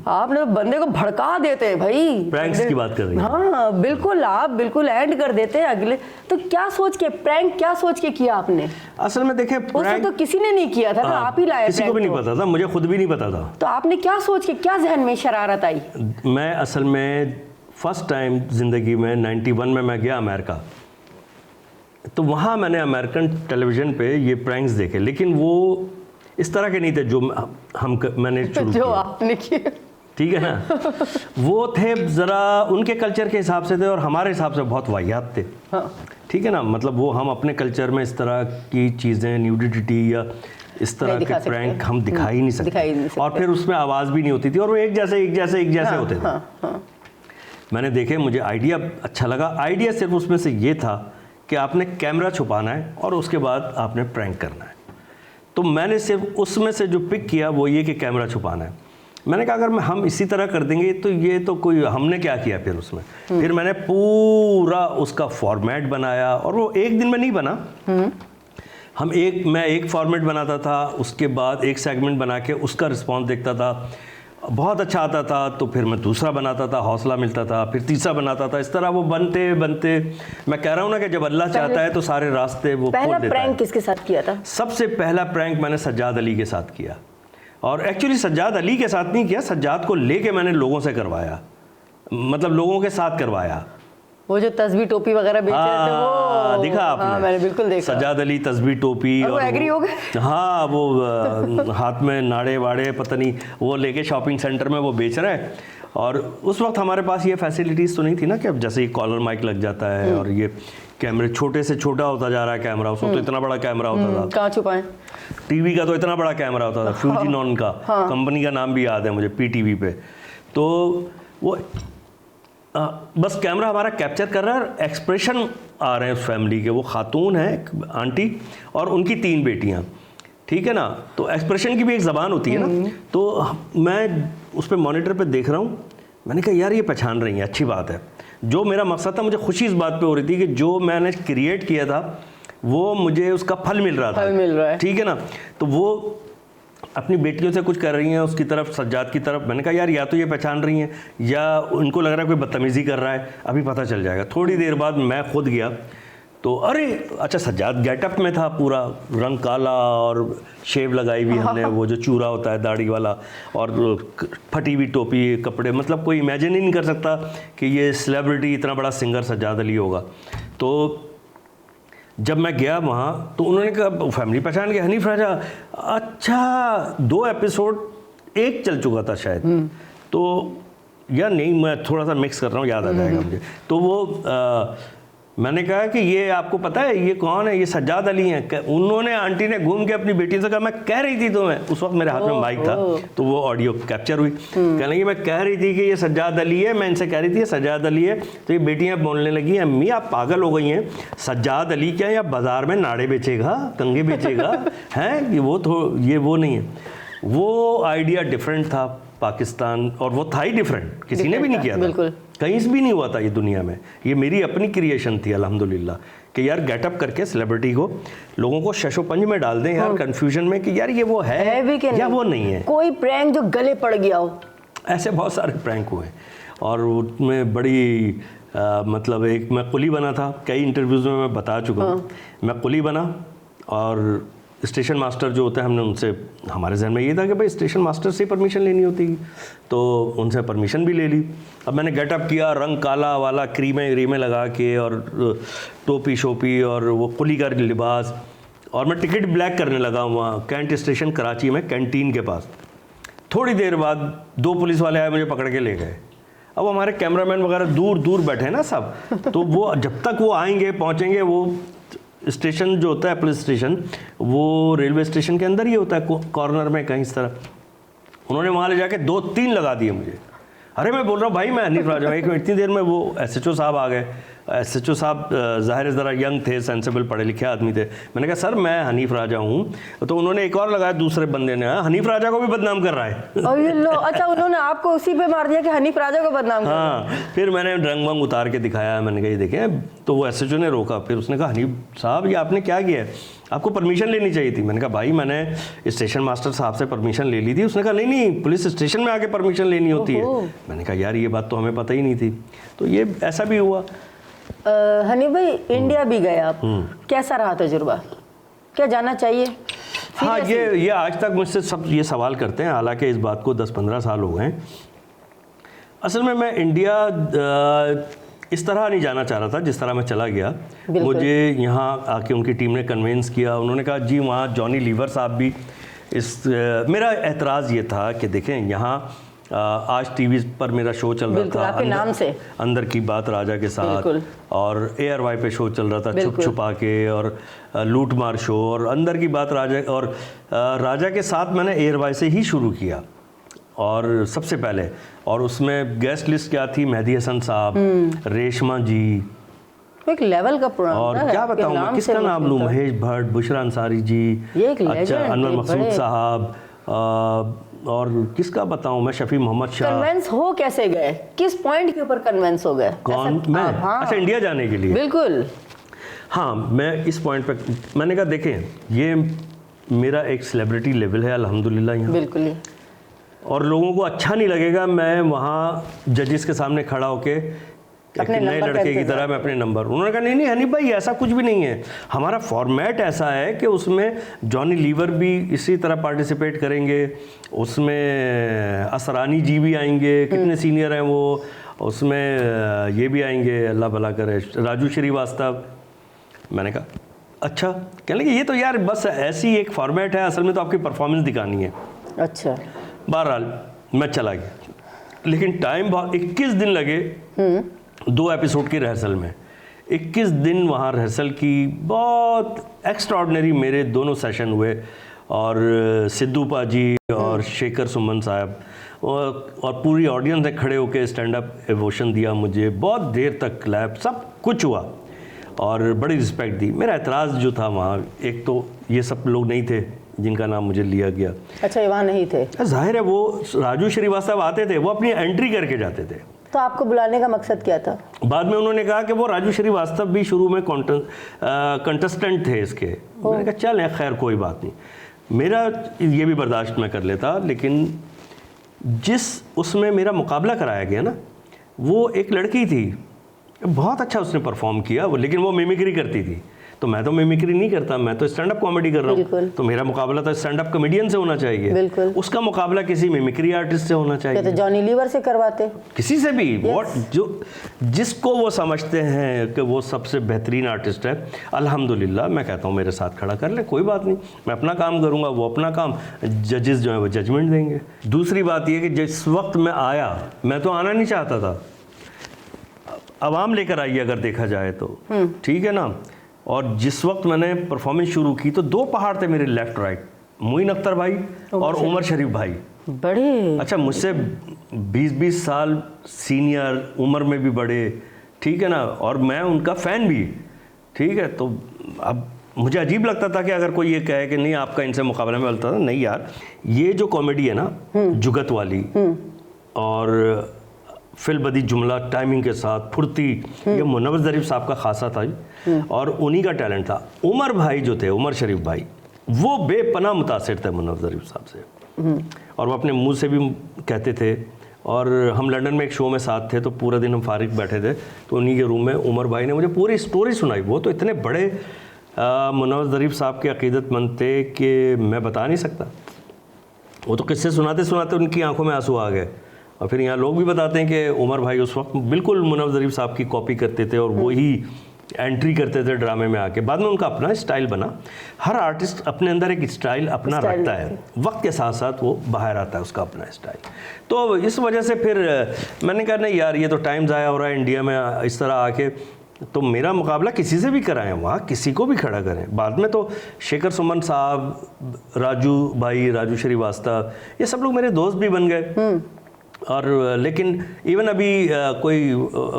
आपने तो बंदे को भड़का देते हैं भाई। प्रैंक्स की बात कर रही हैं? हाँ बिल्कुल, आप बिल्कुल एंड कर देते हैं अगले। तो क्या सोच के प्रैंक, क्या सोच के किया आपने? असल में देखें, उसको तो किसी ने नहीं किया था ना, आप ही लाए। किसी को भी नहीं पता था, मुझे खुद भी नहीं पता था। तो आपने क्या सोच के, क्या जहन में शरारत आई? मैं असल में फर्स्ट टाइम ज़िंदगी में 91 में मैं गया अमेरिका, तो वहाँ मैंने अमेरिकन टेलीविज़न पे ये प्रैंक्स देखे, लेकिन वो इस तरह के नहीं थे जो मैंने शुरू जो किया। आपने किया, ठीक है ना। वो थे ज़रा उनके कल्चर के हिसाब से थे और हमारे हिसाब से बहुत वाहियात थे। हाँ। ठीक है ना, मतलब वो हम अपने कल्चर में इस तरह की चीज़ें, न्यूडिटी या इस तरह के प्रैंक हम दिखा ही नहीं सकते। और फिर उसमें आवाज़ भी नहीं होती थी और वो एक जैसे होते थे। हाँ। मैंने देखे, मुझे आइडिया अच्छा लगा। आइडिया सिर्फ उसमें से ये था कि आपने कैमरा छुपाना है और उसके बाद आपने प्रैंक करना है। तो मैंने सिर्फ उसमें से जो पिक किया वो ये कि कैमरा छुपाना है। मैंने कहा अगर हम इसी तरह कर देंगे तो ये तो कोई, हमने क्या किया फिर उसमें। फिर मैंने पूरा उसका फॉर्मेट बनाया और वो एक दिन में नहीं बना। मैं एक फॉर्मेट बनाता था, उसके बाद एक सेगमेंट बना के उसका रिस्पॉन्स देखता था, बहुत अच्छा आता था तो फिर मैं दूसरा बनाता था, हौसला मिलता था, फिर तीसरा बनाता था। इस तरह वो बनते बनते, मैं कह रहा हूँ ना कि जब अल्लाह चाहता है तो सारे रास्ते वो खोल देता है। पहला प्रैंक किसके साथ किया था? सबसे पहला प्रैंक मैंने सज्जाद अली के साथ किया। और एक्चुअली सज्जाद अली के साथ नहीं किया, सज्जाद को लेके मैंने लोगों से करवाया, मतलब लोगों के साथ करवाया। वो जो तस्बीह टोपी वगैरह बेच रहे थे वो दिखा आपने? हाँ, मैंने बिल्कुल देखा। सज्जाद अली तस्बीह टोपी, और वो एग्री हो गए। हाँ, वो हाथ में नाड़े वाड़े पता नहीं वो लेके शॉपिंग सेंटर में वो बेच रहे हैं। और उस वक्त हमारे पास ये फैसिलिटीज़ तो नहीं थी ना कि अब जैसे ही कॉलर माइक लग जाता है और ये कैमरे छोटे से छोटा होता जा रहा है कैमरा। उस वक्त तो इतना बड़ा कैमरा होता था, कहाँ छुपाएं। टीवी का तो इतना बड़ा कैमरा होता था, फ्यूजिनॉन का, कंपनी का नाम भी याद है मुझे, PTV पे। तो वो बस कैमरा हमारा कैप्चर कर रहा है और एक्सप्रेशन आ रहे हैं उस फैमिली के। वो खातून है एक आंटी और उनकी 3 बेटियां, ठीक है ना। तो एक्सप्रेशन की भी एक ज़बान होती है ना। तो मैं उस पर मॉनिटर पे देख रहा हूँ, मैंने कहा यार ये पहचान रही है, अच्छी बात है। जो मेरा मकसद था, मुझे खुशी इस बात पे हो रही थी कि जो मैंने क्रिएट किया था वो मुझे उसका फल मिल रहा था, ठीक है ना। तो वो अपनी बेटियों से कुछ कर रही हैं, उसकी तरफ, सज्जाद की तरफ। मैंने कहा यार या तो ये पहचान रही हैं या उनको लग रहा है कोई बदतमीज़ी कर रहा है, अभी पता चल जाएगा। थोड़ी देर बाद मैं खुद गया तो अरे अच्छा, सज्जाद गेटअप में था, पूरा रंग काला और शेव लगाई हुई हमने, वो जो चूरा होता है दाढ़ी वाला, और फटी हुई टोपी, कपड़े, मतलब कोई इमेजिन ही नहीं कर सकता कि ये सेलिब्रिटी, इतना बड़ा सिंगर सज्जाद अली होगा। तो जब मैं गया वहाँ तो उन्होंने कहा, फैमिली पहचान गया, हनीफ राजा। अच्छा, 2 एपिसोड एक चल चुका था शायद, तो या नहीं, मैं थोड़ा सा मिक्स कर रहा हूँ, याद आ जाएगा मुझे। तो वो मैंने कहा कि ये आपको पता है ये कौन है? ये सज्जाद अली हैं। उन्होंने, आंटी ने घूम के अपनी बेटी से कहा, मैं कह रही थी तुम्हें। उस वक्त मेरे हाथ में माइक था तो वो ऑडियो कैप्चर हुई। कहने लगी मैं कह रही थी कि ये सज्जाद अली है, मैं इनसे कह रही थी सज्जाद अली है। तो ये बेटियां बोलने लगी, अम्मी आप पागल हो गई हैं, सज्जाद अली क्या या बाज़ार में नाड़े बेचेगा, कंगे बेचेगा हैं? ये वो नहीं है। वो आइडिया डिफरेंट था पाकिस्तान, और वो था ही डिफरेंट, किसी ने भी नहीं किया था, बिल्कुल। कहीं से भी नहीं हुआ था ये दुनिया में। ये मेरी अपनी क्रिएशन थी अल्हम्दुलिल्लाह, कि यार गेटअप करके सेलिब्रिटी को, लोगों को शशोपंज में डाल दें यार, कंफ्यूजन में कि यार ये वो है भी कि या नहीं? वो नहीं है। कोई प्रैंक जो गले पड़ गया हो? ऐसे बहुत सारे प्रैंक हुए, और उसमें बड़ी मतलब एक मैं कुली बना था, कई इंटरव्यूज़ में मैं बता चुका हूँ। मैं कुली बना, और स्टेशन मास्टर जो होते हैं, हमने उनसे, हमारे जहन में ये था कि भाई स्टेशन मास्टर से परमिशन लेनी होती है, तो उनसे परमिशन भी ले ली। अब मैंने गेटअप किया, रंग काला वाला, क्रीमें लगा के, और टोपी शोपी, और वो कुली का लिबास, और मैं टिकट ब्लैक करने लगा वहाँ कैंट स्टेशन कराची में, कैंटीन के पास। थोड़ी देर बाद 2 पुलिस वाले आए, मुझे पकड़ के ले गए। अब हमारे कैमरामैन वगैरह दूर दूर बैठे ना सब, तो वो जब तक वो आएंगे पहुँचेंगे, वो स्टेशन जो होता है पुलिस स्टेशन, वो रेलवे स्टेशन के अंदर ही होता है, कॉर्नर में कहीं इस तरह। उन्होंने वहाँ ले जाके 2-3 लगा दिए मुझे। अरे मैं बोल रहा हूँ भाई मैं हनीफ राजा हूँ। एक इतनी देर में वो एसएचओ साहब आ गए। एसएचओ साहब ज़ाहिर ज़रा यंग थे, सेंसिबल, पढ़े लिखे आदमी थे। मैंने कहा सर मैं हनीफ राजा हूँ। तो उन्होंने एक और लगाया, दूसरे बंदे ने, हनीफ राजा को भी बदनाम कर रहा है। और ये लो, अच्छा उन्होंने आपको उसी पे मार दिया कि हनीफ राजा को बदनाम कर रहा है। हाँ, फिर मैंने रंग वंग उतार के दिखाया, मैंने कहा ये देखें। तो वो एसएचओ ने रोका, फिर उसने कहा हनीफ साहब ये आपने क्या किया है, आपको परमिशन लेनी चाहिए थी। मैंने कहा भाई मैंने स्टेशन मास्टर साहब से परमिशन ले ली थी। उसने कहा नहीं पुलिस स्टेशन में आके परमिशन लेनी होती है। मैंने कहा यार ये बात तो हमें पता ही नहीं थी। तो ये ऐसा भी हुआ। हनीफ भाई इंडिया भी गए आप, कैसा रहा तजुर्बा, क्या जाना चाहिए? हाँ, ये आज तक मुझसे सब ये सवाल करते हैं, हालांकि इस बात को 10-15 साल हो गए। असल में मैं इंडिया इस तरह नहीं जाना चाह रहा था जिस तरह मैं चला गया। मुझे यहाँ आके उनकी टीम ने कन्विंस किया। उन्होंने कहा जी वहाँ जॉनी लीवर साहब भी मेरा एतराज़ ये था कि देखें यहाँ आज टीवी पर मेरा शो चल रहा था, आपके नाम से अंदर की बात राजा के साथ, और ARY पे शो चल रहा था छुप छुपा के, और लूट मार शो, और अंदर की बात राजा, और राजा के साथ मैंने ARY से ही शुरू किया, और सबसे पहले, और उसमें गेस्ट लिस्ट क्या थी, मेहदी हसन साहब, रेशमा जी, एक लेवल का प्रोग्राम। और क्या बताऊँ मैं, किसका नाम लूँ, महेश भट्ट, बुशरा अंसारी जी, अच्छा अनवर मकसूद साहब, और किसका बताऊं मैं, शफी मोहम्मद शाह। कन्वेंस हो कैसे गए, किस पॉइंट के ऊपर कन्वेंस हो गए? कौन? मैं? अच्छा इंडिया जाने के लिए। बिल्कुल। हाँ, मैं इस पॉइंट पे मैंने कहा देखें ये मेरा एक सेलिब्रिटी लेवल है अल्हम्दुलिल्लाह यहाँ। बिल्कुल। और लोगों को अच्छा नहीं लगेगा मैं वहाँ जजेस के सामने खड़ा होके एक नए लड़के की तरह मैं अपने नंबर। उन्होंने कहा नहीं हनीफ भाई ऐसा कुछ भी नहीं है, हमारा फॉर्मेट ऐसा है कि उसमें जॉनी लीवर भी इसी तरह पार्टिसिपेट करेंगे, उसमें असरानी जी भी आएंगे, कितने सीनियर हैं वो, उसमें ये भी आएंगे, अल्लाह भला करे, राजू श्रीवास्तव। मैंने कहा अच्छा, कहने लगे ये तो यार बस ऐसी एक फॉर्मेट है, असल में तो आपकी परफॉर्मेंस दिखानी है। अच्छा। बहरहाल मैं चला गया, लेकिन टाइम बहुत 21 दिन लगे 2 एपिसोड की रिहर्सल में। 21 दिन वहाँ रिहर्सल की, बहुत एक्स्ट्राऑर्डिनरी मेरे दोनों सेशन हुए, और सिद्धू पाजी और शेखर सुमन साहब और पूरी ऑडियंस ने खड़े होकर स्टैंड अप इमोशन दिया मुझे, बहुत देर तक क्लैप, सब कुछ हुआ और बड़ी रिस्पेक्ट दी। मेरा एतराज़ जो था वहाँ, एक तो ये सब लोग नहीं थे जिनका नाम मुझे लिया गया। अच्छा, ये वहाँ नहीं थे? जाहिर है वो राजू श्रीवास्तव आते थे, वो अपनी एंट्री करके जाते थे। तो आपको बुलाने का मकसद क्या था? बाद में उन्होंने कहा कि वो राजू श्रीवास्तव भी शुरू में कंटेस्टेंट थे इसके। मैंने कहा चल खैर कोई बात नहीं, मेरा ये भी बर्दाश्त मैं कर लेता, लेकिन जिस उसमें मेरा मुकाबला कराया गया ना, वो एक लड़की थी, बहुत अच्छा उसने परफॉर्म किया वो, लेकिन वो मिमिक्री करती थी। तो मैं तो मिमिक्री नहीं करता, मैं तो स्टैंड अप कॉमेडी कर रहा हूँ, तो मेरा मुकाबला तो स्टैंड अप कॉमेडियन से होना चाहिए, उसका मुकाबला किसी मिमिक्री आर्टिस्ट से होना चाहिए। तो जॉनी लीवर से करवाते, किसी से भी, जो जिसको वो समझते हैं कि वो सबसे बेहतरीन आर्टिस्ट है, अल्हम्दुलिल्लाह मैं कहता हूँ मेरे साथ खड़ा कर ले, कोई बात नहीं, मैं अपना काम करूँगा, वो अपना काम, जजेस जो है वो जजमेंट देंगे। दूसरी बात ये कि जिस वक्त मैं आया, मैं तो आना नहीं चाहता था, आवाम लेकर आई अगर देखा जाए तो, ठीक है ना। और जिस वक्त मैंने परफॉर्मेंस शुरू की तो 2 पहाड़ थे मेरे लेफ्ट राइट, मोइन अख्तर भाई और उमर शरीफ भाई, बड़े अच्छा मुझसे 20-20 साल सीनियर, उम्र में भी बड़े, ठीक है ना, और मैं उनका फ़ैन भी, ठीक है। तो अब मुझे अजीब लगता था कि अगर कोई ये कहे कि नहीं आपका इनसे मुकाबला में बोलता था, नहीं यार, ये जो कॉमेडी है ना जुगत वाली और फिलबदी जुमला टाइमिंग के साथ फुर्ती, ये मुनव्वर ज़रीफ साहब का खासा था और उन्हीं का टैलेंट था। उमर भाई जो थे, उमर शरीफ भाई, वो बेपनाह मुतासिर थे मुनव्वर ज़रीफ साहब से और वो अपने मुंह से भी कहते थे। और हम लंदन में एक शो में साथ थे तो पूरा दिन हम फारिग बैठे थे तो उन्हीं के रूम में उमर भाई ने मुझे पूरी स्टोरी सुनाई। वो तो इतने बड़े मुनव्वर ज़रीफ साहब के अक़ीदतमंद थे कि मैं बता नहीं सकता। वो तो किस्से सुनाते सुनाते उनकी आंखों में आंसू आ गए। और फिर यहाँ लोग भी बताते हैं कि उमर भाई उस वक्त बिल्कुल मुनव्वर ज़रीफ साहब की कॉपी करते थे और वही एंट्री करते थे ड्रामे में आके। बाद में उनका अपना स्टाइल बना। हर आर्टिस्ट अपने अंदर एक स्टाइल अपना रखता है, वक्त के साथ साथ वो बाहर आता है उसका अपना स्टाइल। तो इस वजह से फिर मैंने कहा नहीं यार, ये तो टाइम ज़ाया हो रहा है इंडिया में इस तरह आके, तो मेरा मुकाबला किसी से भी कराएं, वहाँ किसी को भी खड़ा करें। बाद में तो शेखर सुमन साहब, राजू भाई, राजू श्रीवास्तव, ये सब लोग मेरे दोस्त भी बन गए। और लेकिन इवन अभी कोई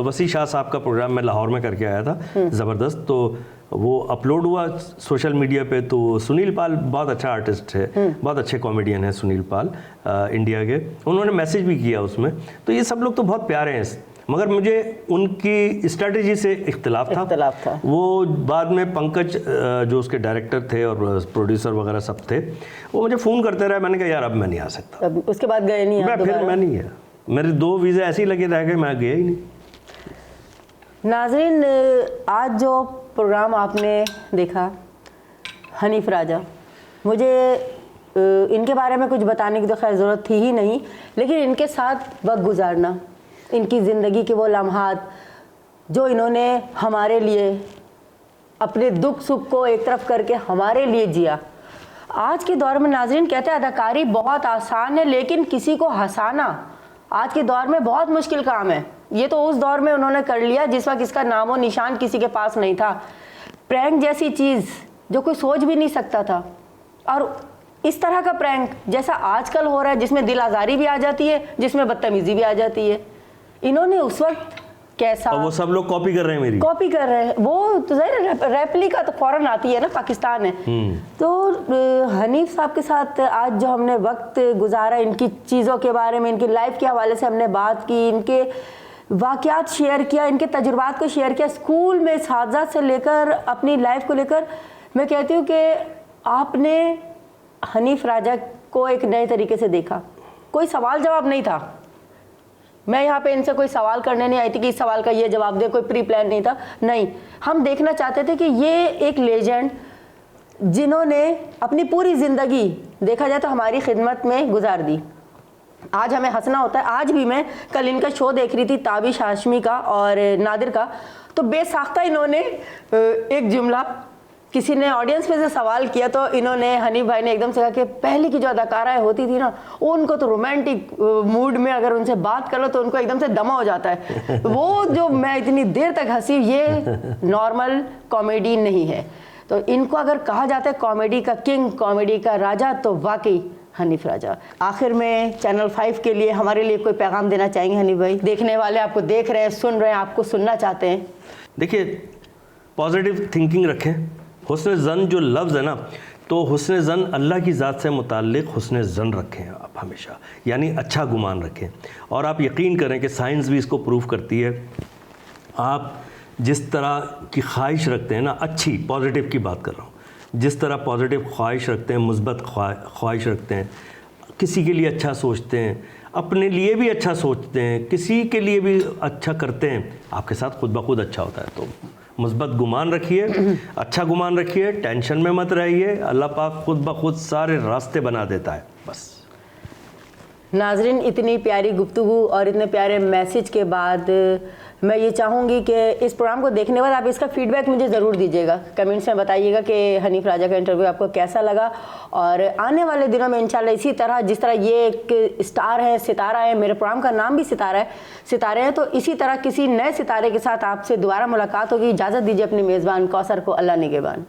वसी शाह साहब का प्रोग्राम मैं लाहौर में करके आया था, ज़बरदस्त, तो वो अपलोड हुआ सोशल मीडिया पे। तो सुनील पाल बहुत अच्छा आर्टिस्ट है, बहुत अच्छे कॉमेडियन है सुनील पाल, इंडिया के, उन्होंने मैसेज भी किया उसमें। तो ये सब लोग तो बहुत प्यारे हैं, मगर मुझे उनकी स्ट्रेटजी से इख्तिलाफ था। वो बाद में पंकज जो उसके डायरेक्टर थे और प्रोड्यूसर वगैरह सब थे, वो मुझे फ़ोन करते रहे। मैंने कहा यार अब मैं नहीं आ सकता। उसके बाद गए नहीं? मैं नहीं गया, मेरे 2 वीज़े ऐसे ही लगे रह गए, मैं गया ही नहीं। नाज़रीन, आज जो प्रोग्राम आपने देखा, हनीफ राजा, मुझे इनके बारे में कुछ बताने की तो खैर ज़रूरत थी ही नहीं, लेकिन इनके साथ वक्त गुजारना, इनकी ज़िंदगी के वो लम्हात जो इन्होंने हमारे लिए अपने दुख सुख को एक तरफ करके हमारे लिए जिया। आज के दौर में नाज़रीन कहते हैं अदाकारी बहुत आसान है, लेकिन किसी को हंसाना आज के दौर में बहुत मुश्किल काम है। ये तो उस दौर में उन्होंने कर लिया जिस वक्त इसका नामो निशान किसी के पास नहीं था। प्रैंक जैसी चीज़ जो कोई सोच भी नहीं सकता था, और इस तरह का प्रैंक जैसा आजकल हो रहा है, जिसमें दिल आज़ारी भी आ जाती है, जिसमें बदतमीज़ी भी आ जाती है। इन्होंने उस वक्त कैसा, और वो सब लोग कॉपी कर रहे हैं, मेरी कॉपी कर रहे हैं। वो तो रेप्लिका तो फौरन आती है ना, पाकिस्तान है। तो हनीफ साहब के साथ आज जो हमने वक्त गुजारा, इनकी चीज़ों के बारे में, इनकी लाइफ के हवाले से हमने बात की, इनके वाक़यात शेयर किया, इनके तजुर्बात को शेयर किया, स्कूल में हादसा से लेकर अपनी लाइफ को लेकर। मैं कहती हूँ कि आपने हनीफ राजा को एक नए तरीके से देखा। कोई सवाल जवाब नहीं था, मैं यहाँ पे इनसे कोई सवाल करने नहीं आई थी कि इस सवाल का ये जवाब दे, कोई प्री प्लान नहीं था। नहीं, हम देखना चाहते थे कि ये एक लेजेंड जिन्होंने अपनी पूरी ज़िंदगी देखा जाए तो हमारी खिदमत में गुजार दी। आज हमें हंसना होता है। आज भी मैं कल इनका शो देख रही थी, ताबिश हाशमी का और नादिर का, तो बेसाख्ता इन्होंने एक जुमला, किसी ने ऑडियंस में से सवाल किया तो इन्होंने, हनीफ भाई ने एकदम से कहा कि पहले की जो अदाकाराएं होती थी ना, उनको तो रोमांटिक मूड में अगर उनसे बात कर लो तो उनको एकदम से दमा हो जाता है। वो जो मैं इतनी देर तक हंसी, ये नॉर्मल कॉमेडी नहीं है। तो इनको अगर कहा जाता है कॉमेडी का किंग, कॉमेडी का राजा, तो वाकई हनीफ राजा। आखिर में चैनल 5 के लिए, हमारे लिए कोई पैगाम देना चाहेंगे हनीफ भाई? देखने वाले आपको देख रहे हैं, सुन रहे हैं, आपको सुनना चाहते हैं। देखिए, पॉजिटिव थिंकिंग रखें। हुस्न ज़न जो लफ्ज़ है ना, तो हुस्न ज़न अल्लाह की ज़ात से मुताल्लिक़ हुस्न ज़न रखें आप हमेशा, यानी अच्छा गुमान रखें। और आप यकीन करें कि साइंस भी इसको प्रूव करती है। आप जिस तरह की ख्वाहिश रखते हैं ना, अच्छी पॉजिटिव की बात कर रहा हूँ, जिस तरह पॉजिटिव ख्वाहिश रखते हैं, मुस्बत ख्वाहिश रखते हैं, किसी के लिए अच्छा सोचते हैं, अपने लिए भी अच्छा सोचते हैं, किसी के लिए भी अच्छा करते हैं, आपके साथ खुद ब खुद अच्छा होता है। तो मुस्बत गुमान रखिए, अच्छा गुमान रखिए, टेंशन में मत रहिए, अल्लाह पाक खुद ब खुद सारे रास्ते बना देता है। बस नाजरीन, इतनी प्यारी गुफ्तगू और इतने प्यारे मैसेज के बाद मैं ये चाहूँगी कि इस प्रोग्राम को देखने के बाद आप इसका फीडबैक मुझे ज़रूर दीजिएगा, कमेंट्स में बताइएगा कि हनीफ राजा का इंटरव्यू आपको कैसा लगा। और आने वाले दिनों में इंशाल्लाह इसी तरह, जिस तरह ये एक स्टार है, सितारा है, मेरे प्रोग्राम का नाम भी सितारा है, सितारे हैं, तो इसी तरह किसी नए सितारे के साथ आपसे दोबारा मुलाकात होगी। इजाज़त दीजिए अपने मेज़बान कौसर को। अल्लाह निगहबान।